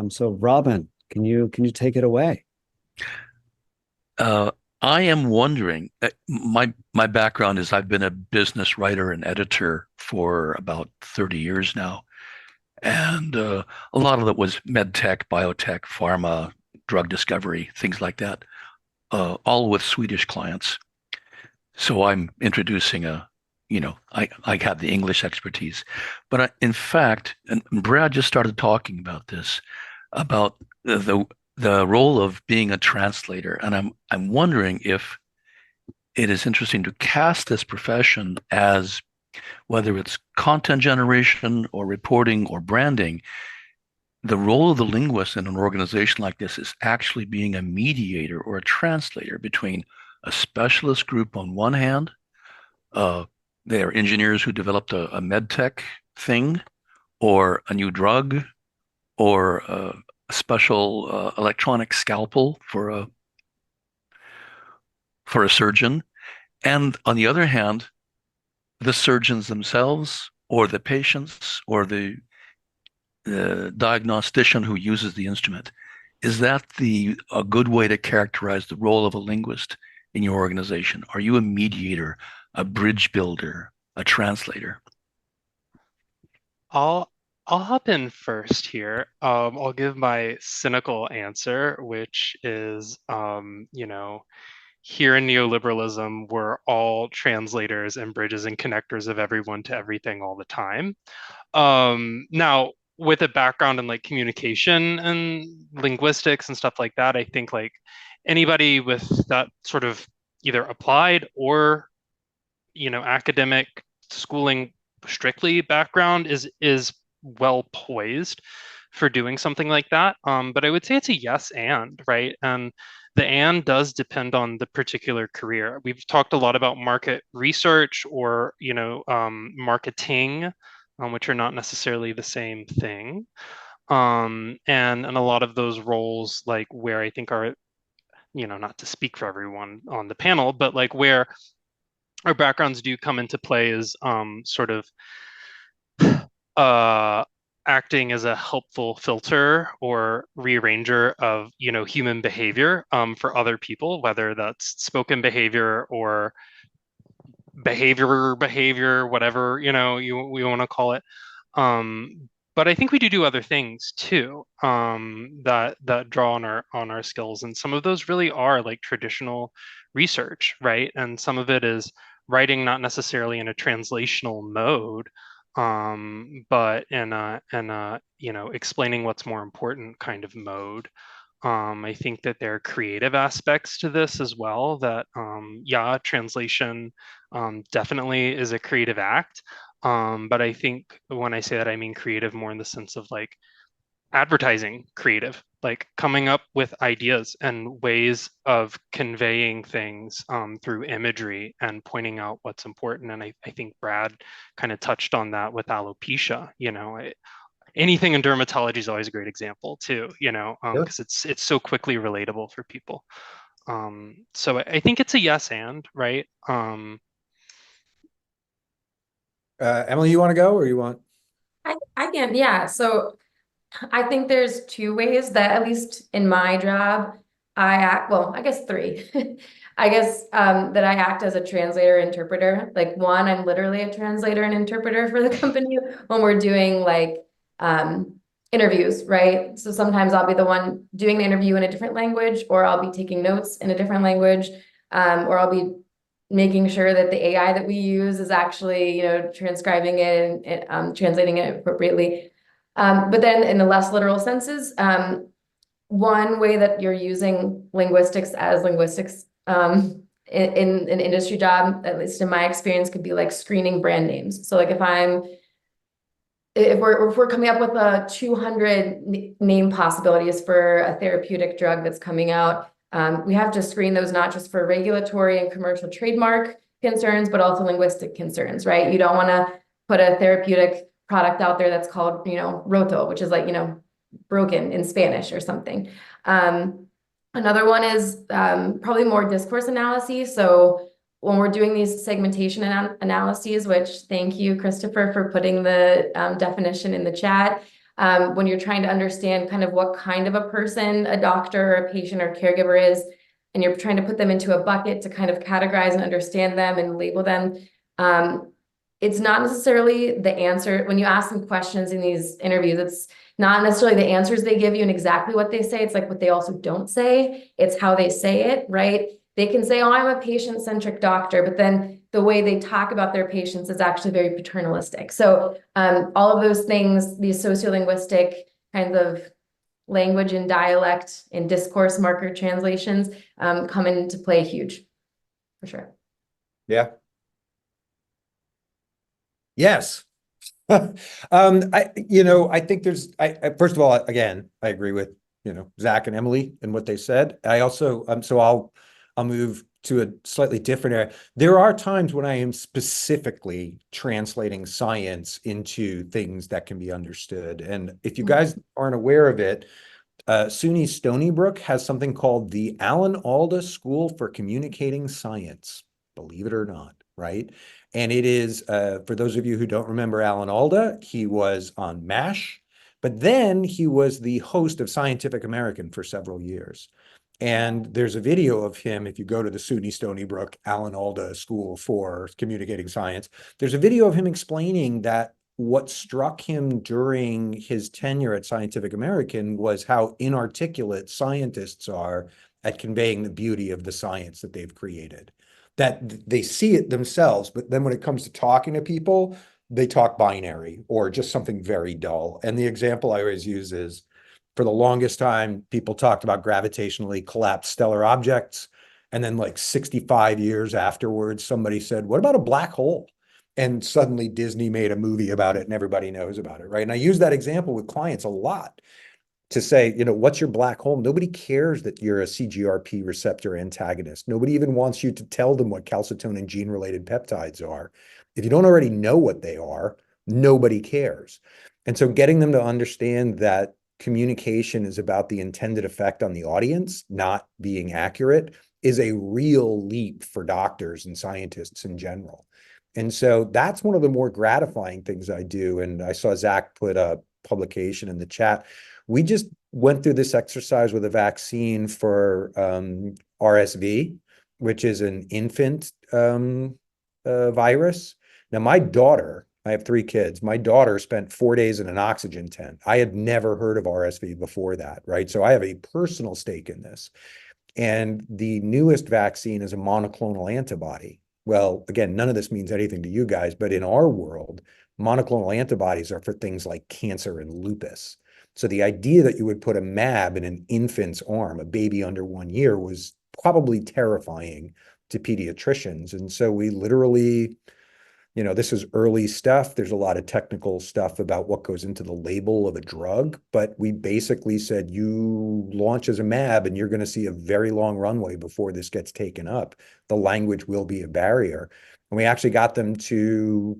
So Robin, can you take it away? I am wondering, my background is I've been a business writer and editor for about 30 years now. And a lot of it was med tech, biotech, pharma, drug discovery, things like that, all with Swedish clients. So I'm introducing I have the English expertise. But in fact, and Brad just started talking about this, about the role of being a translator. And I'm wondering if it is interesting to cast this profession as, whether it's content generation or reporting or branding, the role of the linguist in an organization like this is actually being a mediator or a translator between a specialist group on one hand, they are engineers who developed a med tech thing or a new drug or a special electronic scalpel for a surgeon. And on the other hand, the surgeons themselves or the patients or the diagnostician who uses the instrument. Is that a good way to characterize the role of a linguist in your organization? Are you a mediator, a bridge builder, a translator? I'll hop in first here. I'll give my cynical answer, which is, here in neoliberalism, we're all translators and bridges and connectors of everyone to everything all the time. Now, with a background in like communication and linguistics and stuff like that, I think like anybody with that sort of either applied or academic schooling strictly background is well poised for doing something like that. But I would say it's a yes and, right? And the and does depend on the particular career. We've talked a lot about market research or marketing, which are not necessarily the same thing. And a lot of those roles, like where I think are, not to speak for everyone on the panel, but like where our backgrounds do come into play is sort of acting as a helpful filter or rearranger of human behavior for other people, whether that's spoken behavior or behavior, whatever we want to call it. But I think we do other things too that draw on our skills, and some of those really are like traditional research, right? And some of it is writing not necessarily in a translational mode, but in a explaining what's more important kind of mode. I think that there are creative aspects to this as well that, translation definitely is a creative act. But I think when I say that, I mean creative more in the sense of like advertising creative, like coming up with ideas and ways of conveying things through imagery and pointing out what's important. And I think Brad kind of touched on that with alopecia. Anything in dermatology is always a great example too, because it's so quickly relatable for people. So I think it's a yes and, right? Emily, you want to go or you want? I can, yeah. So I think there's two ways that, at least in my job, I act, well, I guess three. I guess that I act as a translator interpreter. Like one, I'm literally a translator and interpreter for the company when we're doing like interviews, right? So sometimes I'll be the one doing the interview in a different language, or I'll be taking notes in a different language, or I'll be making sure that the AI that we use is actually, transcribing it and translating it appropriately. But then in the less literal senses, one way that you're using linguistics as linguistics in an industry job, at least in my experience, could be like screening brand names. So like if we're coming up with 200 name possibilities for a therapeutic drug that's coming out, we have to screen those not just for regulatory and commercial trademark concerns, but also linguistic concerns, right? You don't want to put a therapeutic product out there that's called, roto, which is like, broken in Spanish or something. Another one is probably more discourse analyses. So when we're doing these segmentation analyses, which thank you, Christopher, for putting the definition in the chat. When you're trying to understand kind of what kind of a person a doctor or a patient or caregiver is, and you're trying to put them into a bucket to kind of categorize and understand them and label them, it's not necessarily the answer. When you ask them questions in these interviews, it's not necessarily the answers they give you and exactly what they say. It's like what they also don't say. It's how they say it, right? They can say, oh, I'm a patient-centric doctor, but then the way they talk about their patients is actually very paternalistic. So all of those things, these sociolinguistic kinds of language and dialect and discourse marker translations come into play huge, for sure. Yeah. Yes. I think there's, first of all, again, I agree with, Zach and Emily and what they said. I also, so I'll move to a slightly different area. There are times when I am specifically translating science into things that can be understood. And if you guys aren't aware of it, SUNY Stony Brook has something called the Alan Alda School for Communicating Science, believe it or not, right? And it is, for those of you who don't remember Alan Alda, he was on MASH, but then he was the host of Scientific American for several years. And there's a video of him, if you go to the SUNY Stony Brook Alan Alda School for Communicating Science, there's a video of him explaining that what struck him during his tenure at Scientific American was how inarticulate scientists are at conveying the beauty of the science that they've created. That they see it themselves, but then when it comes to talking to people, they talk binary or just something very dull. And the example I always use is, for the longest time, people talked about gravitationally collapsed stellar objects. And then like 65 years afterwards, somebody said, what about a black hole? And suddenly Disney made a movie about it and everybody knows about it, right? And I use that example with clients a lot to say, what's your black hole? Nobody cares that you're a CGRP receptor antagonist. Nobody even wants you to tell them what calcitonin gene-related peptides are. If you don't already know what they are, nobody cares. And so getting them to understand that communication is about the intended effect on the audience, not being accurate, is a real leap for doctors and scientists in general. And so that's one of the more gratifying things I do. And I saw Zach put a publication in the chat. We just went through this exercise with a vaccine for RSV, which is an infant virus. Now, my daughter, I have 3 kids. My daughter spent 4 days in an oxygen tent. I had never heard of RSV before that, right? So I have a personal stake in this. And the newest vaccine is a monoclonal antibody. Well, again, none of this means anything to you guys, but in our world, monoclonal antibodies are for things like cancer and lupus. So the idea that you would put a mAb in an infant's arm, a baby under 1 year, was probably terrifying to pediatricians. And so we literally, this is early stuff. There's a lot of technical stuff about what goes into the label of a drug, but we basically said, you launch as a mAb and you're going to see a very long runway before this gets taken up. The language will be a barrier. And we actually got them to,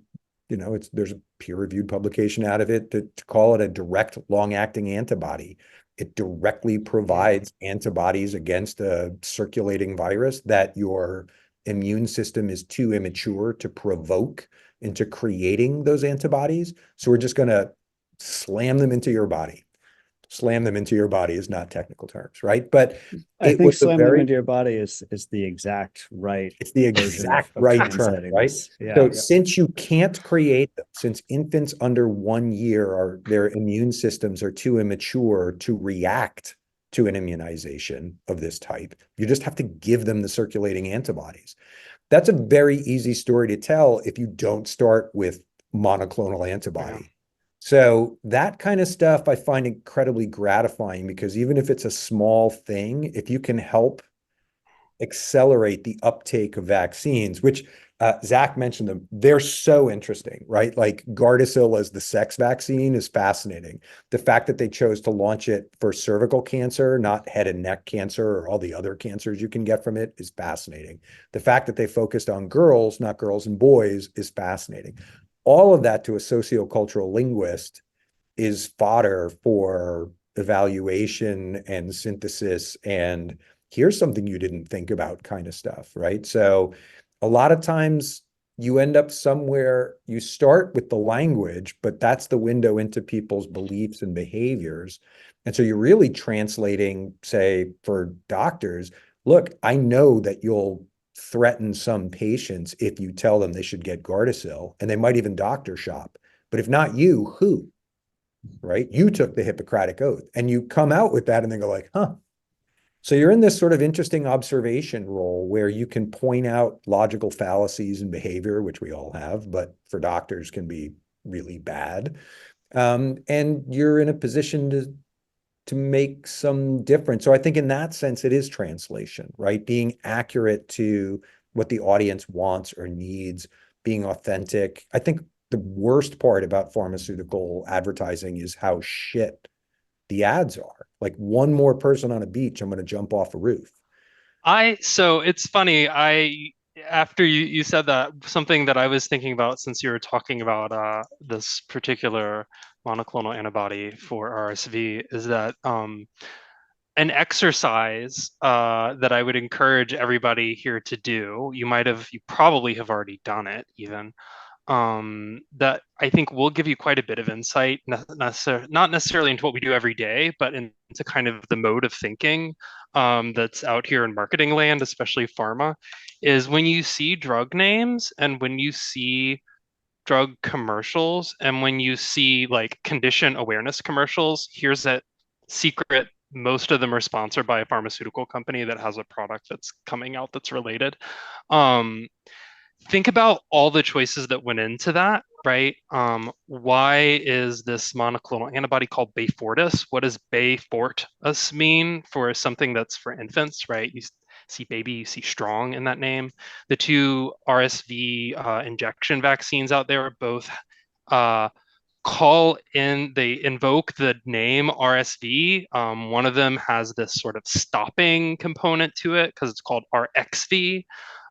there's a peer-reviewed publication out of it to call it a direct long-acting antibody. It directly provides antibodies against a circulating virus that your immune system is too immature to provoke into creating those antibodies. So we're just going to slam them into your body. Slam them into your body is not technical terms, right? But I think slam them into your body is the exact right. It's the exact right term, right? Yeah. So since you can't create them, since infants under 1 year their immune systems are too immature to react to an immunization of this type, you just have to give them the circulating antibodies. That's a very easy story to tell if you don't start with monoclonal antibody. Yeah. So that kind of stuff I find incredibly gratifying, because even if it's a small thing, if you can help accelerate the uptake of vaccines, which Zach mentioned them, they're so interesting, right? Like Gardasil as the sex vaccine is fascinating. The fact that they chose to launch it for cervical cancer, not head and neck cancer or all the other cancers you can get from it, is fascinating. The fact that they focused on girls, not girls and boys, is fascinating. All of that to a sociocultural linguist is fodder for evaluation and synthesis and here's something you didn't think about kind of stuff, right? So a lot of times you end up somewhere, you start with the language, but that's the window into people's beliefs and behaviors. And so you're really translating, say, for doctors, look, I know that you'll threaten some patients if you tell them they should get Gardasil, and they might even doctor shop. But if not you, who? Right? You took the Hippocratic Oath and you come out with that and they go like, huh. So you're in this sort of interesting observation role where you can point out logical fallacies in behavior, which we all have, but for doctors can be really bad. And you're in a position to make some difference. So I think in that sense, it is translation, right? Being accurate to what the audience wants or needs, being authentic. I think the worst part about pharmaceutical advertising is how shit the ads are. Like, one more person on a beach, I'm going to jump off a roof. So it's funny, after you said that, something that I was thinking about since you were talking about this particular monoclonal antibody for RSV is that an exercise that I would encourage everybody here to do, you probably have already done it even, that I think will give you quite a bit of insight, not necessarily into what we do every day, but into kind of the mode of thinking that's out here in marketing land, especially pharma, is when you see drug names and when you see drug commercials and when you see like condition awareness commercials, here's that secret. Most of them are sponsored by a pharmaceutical company that has a product that's coming out that's related. Think about all the choices that went into that, right? Why is this monoclonal antibody called Beyfortus? What does Beyfortus mean for something that's for infants, right? You see baby, you see strong in that name. The two RSV injection vaccines out there both they invoke the name RSV. One of them has this sort of stopping component to it because it's called RXV.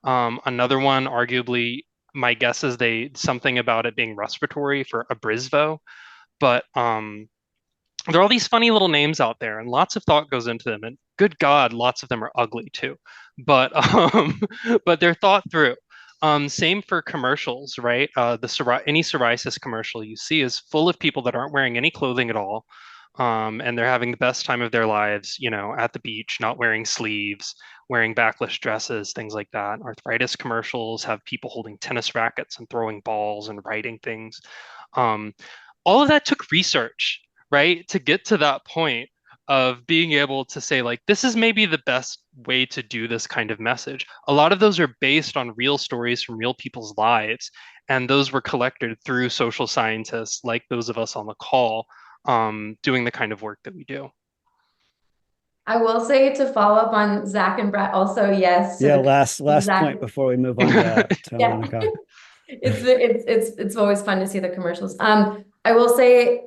Another one, arguably, my guess is something about it being respiratory for Abrisvo. But there are all these funny little names out there, and lots of thought goes into them. And good God, lots of them are ugly too. But but they're thought through. Same for commercials, right? Any psoriasis commercial you see is full of people that aren't wearing any clothing at all, and they're having the best time of their lives, at the beach, not wearing sleeves, wearing backless dresses, things like that. Arthritis commercials have people holding tennis rackets and throwing balls and writing things. All of that took research, right, to get to that point of being able to say, like, this is maybe the best way to do this kind of message. A lot of those are based on real stories from real people's lives, and those were collected through social scientists like those of us on the call, doing the kind of work that we do. I will say, to follow up on Zach and Brett also, yes. Yeah, last exactly. point before we move on to Yeah. Monica. It's always fun to see the commercials. I will say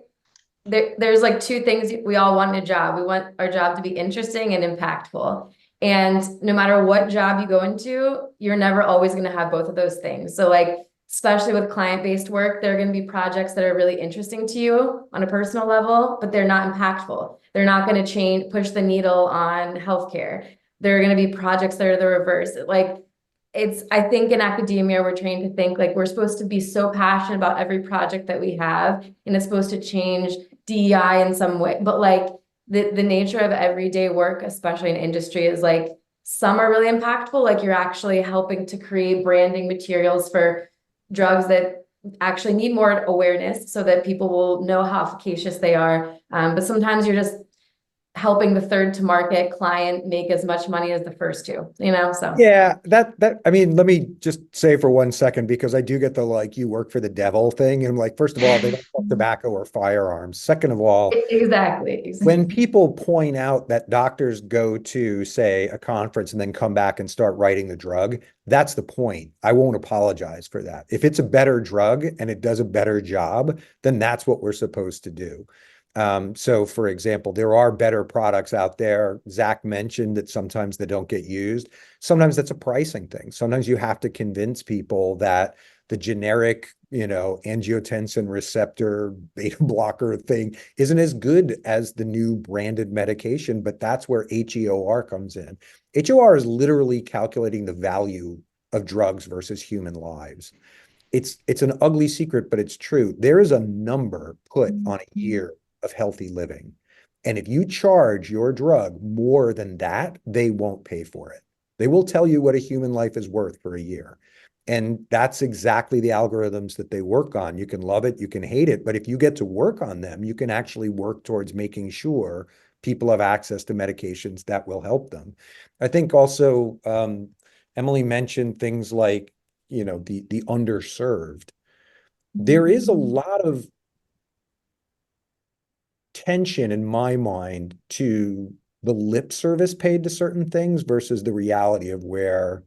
there's like two things we all want in a job. We want our job to be interesting and impactful. And no matter what job you go into, you're never always going to have both of those things. So like, especially with client-based work, there are going to be projects that are really interesting to you on a personal level, but they're not impactful. They're not going to push the needle on healthcare. There are going to be projects that are the reverse. I think in academia, we're trained to think like we're supposed to be so passionate about every project that we have, and it's supposed to change DEI in some way. But like the nature of everyday work, especially in industry, is like some are really impactful. Like you're actually helping to create branding materials for drugs that actually need more awareness so that people will know how efficacious they are. But sometimes you're just helping the third to market client make as much money as the first two, so. Yeah, I mean, let me just say for 1 second, because I do get the, like, you work for the devil thing. And I'm like, first of all, they don't sell tobacco or firearms. Second of all, Exactly. when people point out that doctors go to, say, a conference and then come back and start writing the drug, that's the point. I won't apologize for that. If it's a better drug and it does a better job, then that's what we're supposed to do. So for example, there are better products out there. Zach mentioned that sometimes they don't get used. Sometimes that's a pricing thing. Sometimes you have to convince people that the generic, angiotensin receptor beta blocker thing isn't as good as the new branded medication, but that's where HEOR comes in. HEOR is literally calculating the value of drugs versus human lives. It's an ugly secret, but it's true. There is a number put on a year of healthy living. And if you charge your drug more than that, they won't pay for it. They will tell you what a human life is worth for a year. And that's exactly the algorithms that they work on. You can love it, you can hate it, but if you get to work on them, you can actually work towards making sure people have access to medications that will help them. I think also, Emily mentioned things like, the underserved. There is a lot of tension in my mind to the lip service paid to certain things versus the reality of where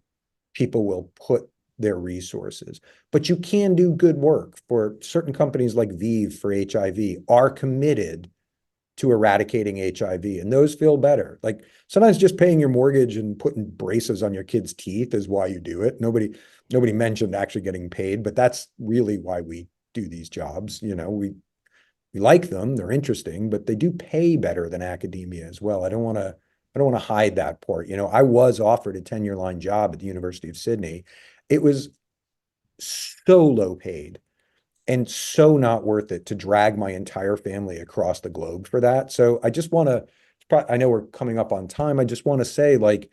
people will put their resources. But you can do good work. For certain companies like Vive for HIV are committed to eradicating HIV, and those feel better. Like sometimes just paying your mortgage and putting braces on your kids' teeth is why you do it. Nobody mentioned actually getting paid, but that's really why we do these jobs. You know, we like them, they're interesting, but they do pay better than academia as well. I don't want to hide that part. You know, I was offered a tenure line job at the University of Sydney. It was so low paid and so not worth it to drag my entire family across the globe for that. So I just want to, I know we're coming up on time. I just want to say, like,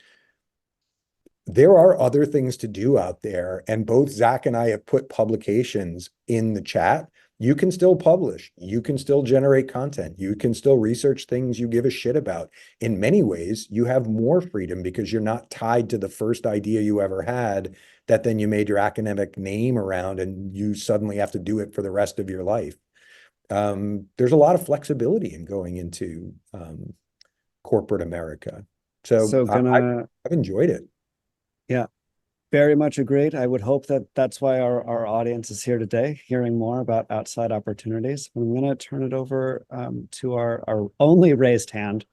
there are other things to do out there. And both Zach and I have put publications in the chat. You can still publish. You can still generate content. You can still research things you give a shit about. In many ways, you have more freedom because you're not tied to the first idea you ever had that then you made your academic name around and you suddenly have to do it for the rest of your life. There's a lot of flexibility in going into corporate America. So I've enjoyed it. Yeah, very much agreed. I would hope that that's why our audience is here today, hearing more about outside opportunities. I'm going to turn it over to our only raised hand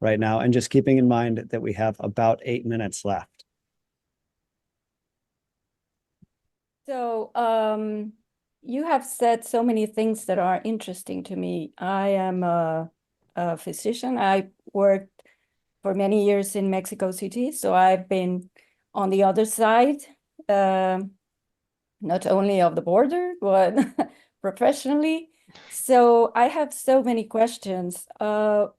right now, and just keeping in mind that we have about 8 minutes left. So you have said so many things that are interesting to me. I am a physician. I worked for many years in Mexico City, so I've been on the other side, not only of the border, but professionally. So I have so many questions. So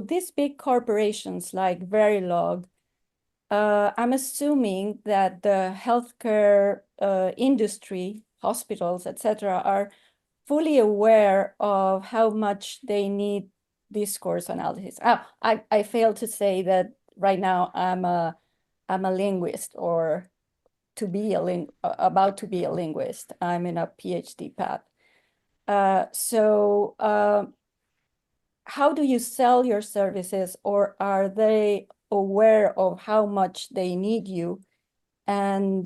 these big corporations like Verilog, I'm assuming that the healthcare industry, hospitals, etc., are fully aware of how much they need discourse analysis. I failed to say that right now I'm a linguist, or about to be a linguist. I'm in a PhD path. So how do you sell your services, or are they aware of how much they need you? And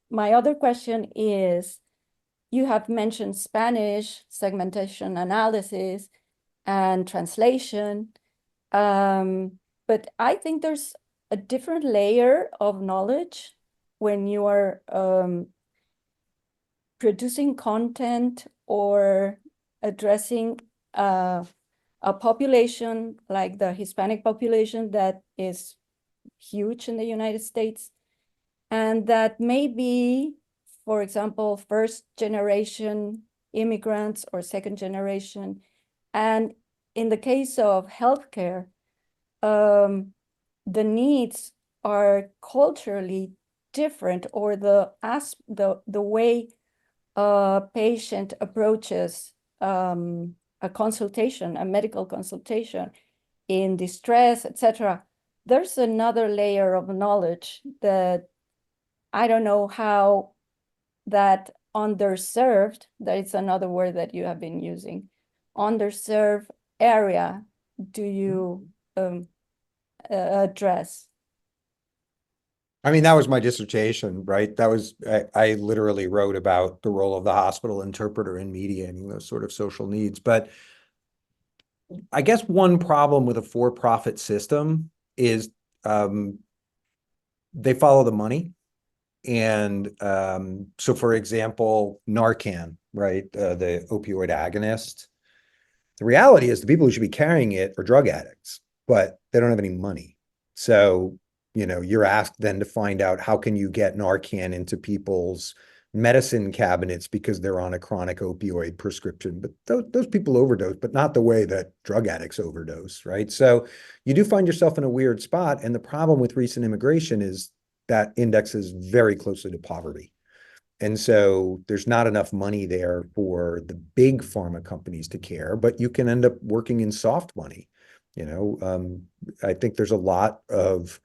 my other question is, you have mentioned Spanish, segmentation analysis, and translation. But I think there's a different layer of knowledge when you are producing content or addressing a population like the Hispanic population that is huge in the United States, and that may be, for example, first generation immigrants or second generation. And in the case of healthcare, the needs are culturally different, or the way a patient approaches a consultation, a medical consultation in distress, etc. There's another layer of knowledge that I don't know how that underserved, that is another word that you have been using, underserved area do you address? I mean, that was my dissertation, right? That was, I literally wrote about the role of the hospital interpreter in mediating those sort of social needs. But I guess one problem with a for-profit system is they follow the money. And so, for example, Narcan, right? The opioid agonist. The reality is the people who should be carrying it are drug addicts, but they don't have any money. So, you know, you're asked then to find out how can you get Narcan into people's medicine cabinets because they're on a chronic opioid prescription. But those people overdose, but not the way that drug addicts overdose, right? So you do find yourself in a weird spot. And the problem with recent immigration is that indexes very closely to poverty. And so there's not enough money there for the big pharma companies to care, but you can end up working in soft money. You know, I think there's a lot of,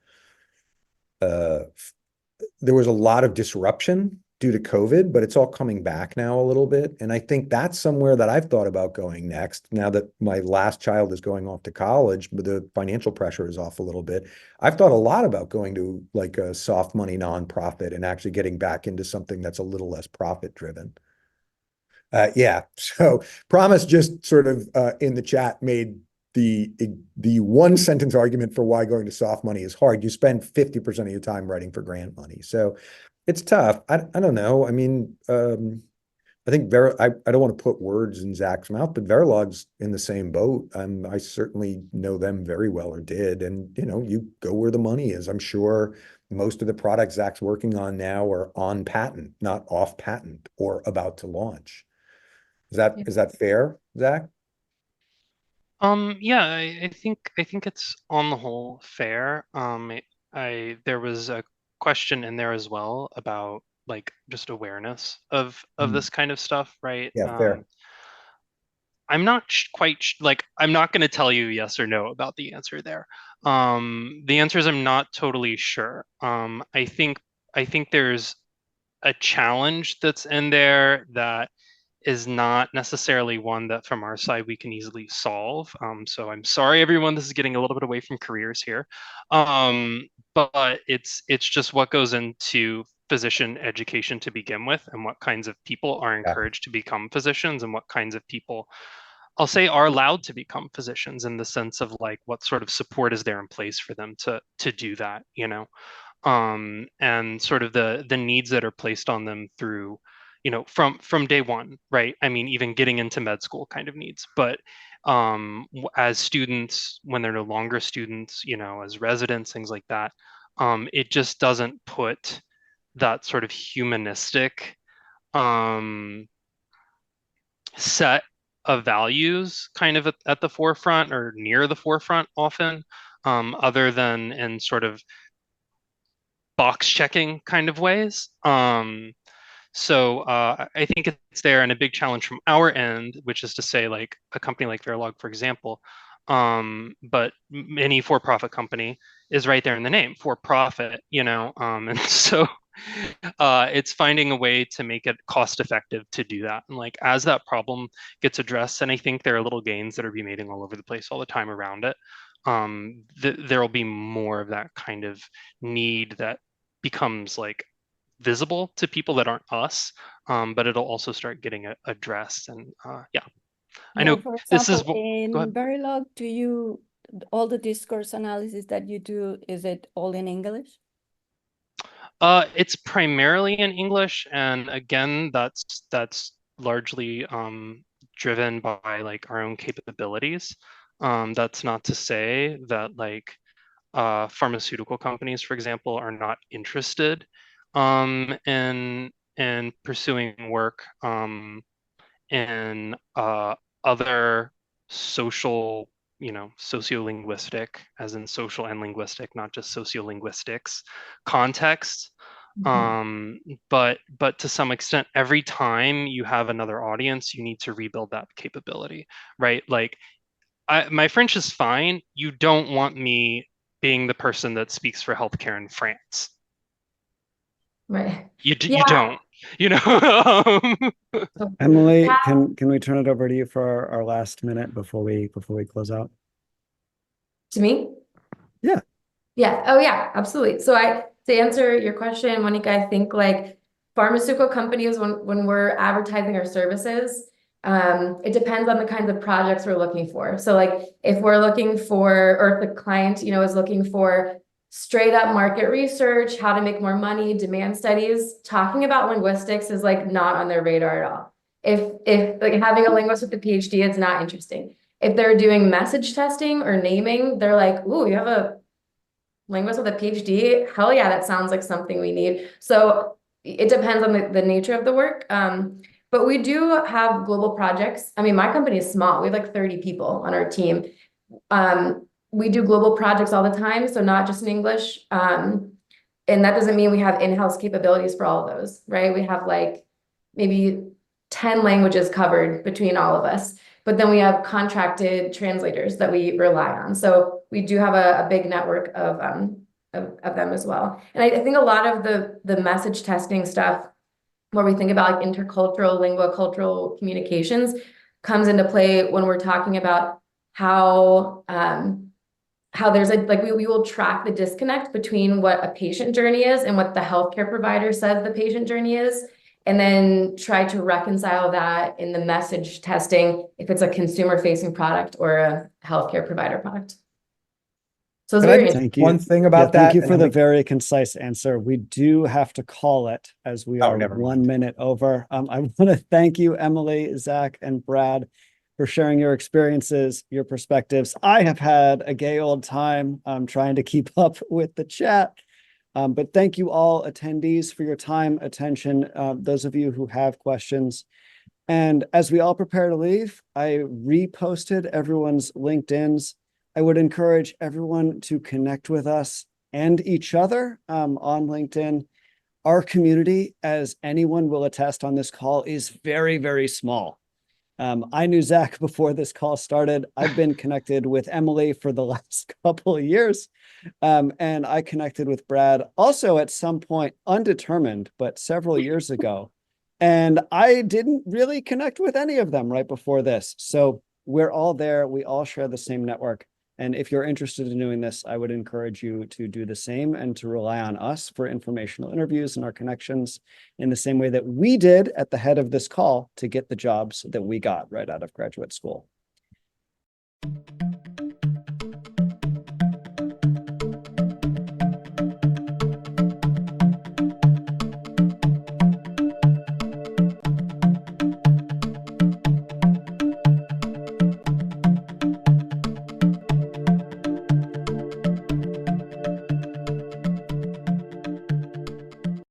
there was a lot of disruption due to COVID, but it's all coming back now a little bit. And I think that's somewhere that I've thought about going next. Now that my last child is going off to college, but the financial pressure is off a little bit. I've thought a lot about going to like a soft money nonprofit and actually getting back into something that's a little less profit driven. Yeah, so Promise just sort of in the chat made the one sentence argument for why going to soft money is hard. You spend 50% of your time writing for grant money. So it's tough. I don't know. I mean, I think I don't want to put words in Zach's mouth, but Verilog's in the same boat. I certainly know them very well, or did. And, you know, you go where the money is. I'm sure most of the products Zach's working on now are on patent, not off patent or about to launch. Is that fair, Zach? Yeah, I think it's on the whole fair. There was a question in there as well about like just awareness of this kind of stuff, right? Yeah, fair. I'm not like I'm not going to tell you yes or no about the answer there. The answer is I'm not totally sure. I think there's a challenge that's in there that is not necessarily one that from our side we can easily solve. So I'm sorry, everyone, this is getting a little bit away from careers here. But it's just what goes into physician education to begin with, and what kinds of people are encouraged to become physicians, and what kinds of people, I'll say, are allowed to become physicians, in the sense of like what sort of support is there in place for them to do that, you know, and sort of the needs that are placed on them through, you know, from day one, right? I mean, even getting into med school kind of needs, but as students, when they're no longer students, you know, as residents, things like that, it just doesn't put that sort of humanistic set of values kind of at the forefront, or near the forefront often, other than in sort of box checking kind of ways. So I think it's there, and a big challenge from our end, which is to say, like a company like Verilog, for example, but any for-profit company is right there in the name, for profit, you know, and so it's finding a way to make it cost effective to do that. And like as that problem gets addressed, and I think there are little gains that are being made all over the place all the time around it, there will be more of that kind of need that becomes like visible to people that aren't us, but it'll also start getting addressed. And yeah, I know For this is example, go in ahead. Verilog, do you, all the discourse analysis that you do, is it all in English? It's primarily in English, and again, that's largely driven by like our own capabilities. That's not to say that like pharmaceutical companies, for example, are not interested in pursuing work in other social, you know, sociolinguistic, as in social and linguistic, not just sociolinguistics contexts. But to some extent, every time you have another audience, you need to rebuild that capability, right? Like my French is fine. You don't want me being the person that speaks for healthcare in France. Right. You Yeah. don't, you know. Emily, can we turn it over to you for our last minute before we close out? To me? Yeah. Yeah. Oh, yeah, absolutely. So to answer your question, Monica, I think like pharmaceutical companies, when we're advertising our services, it depends on the kinds of projects we're looking for. So like if we're looking for, or if the client, you know, is looking for straight up market research, how to make more money, demand studies, talking about linguistics is like not on their radar at all. If like having a linguist with a PhD, it's not interesting. If they're doing message testing or naming, they're like, ooh, you have a linguist with a PhD? Hell yeah, that sounds like something we need. So it depends on the nature of the work. But we do have global projects. I mean, my company is small. We have like 30 people on our team. We do global projects all the time, so not just in English. And that doesn't mean we have in-house capabilities for all of those, right? We have like maybe 10 languages covered between all of us. But then we have contracted translators that we rely on. So we do have a big network of them as well. And I think a lot of the message testing stuff where we think about like intercultural, linguocultural communications comes into play when we're talking about how there's like we will track the disconnect between what a patient journey is and what the healthcare provider says the patient journey is, and then try to reconcile that in the message testing if it's a consumer-facing product or a healthcare provider product. So it's Can I very just- Thank you. One thing Yeah, about that. thank you and for then the we- very concise answer. We do have to call it as we Oh, are never 1 mind. minute over. I want to thank you, Emily, Zach, and Brad, for sharing your experiences, your perspectives. I have had a gay old time trying to keep up with the chat. But thank you all attendees for your time, attention, those of you who have questions. And as we all prepare to leave, I reposted everyone's LinkedIns. I would encourage everyone to connect with us and each other on LinkedIn. Our community, as anyone will attest on this call, is very, very small. I knew Zach before this call started. I've been connected with Emily for the last couple of years. And I connected with Brad also at some point, undetermined, but several years ago. And I didn't really connect with any of them right before this. So we're all there. We all share the same network. And if you're interested in doing this, I would encourage you to do the same and to rely on us for informational interviews and our connections in the same way that we did at the head of this call to get the jobs that we got right out of graduate school.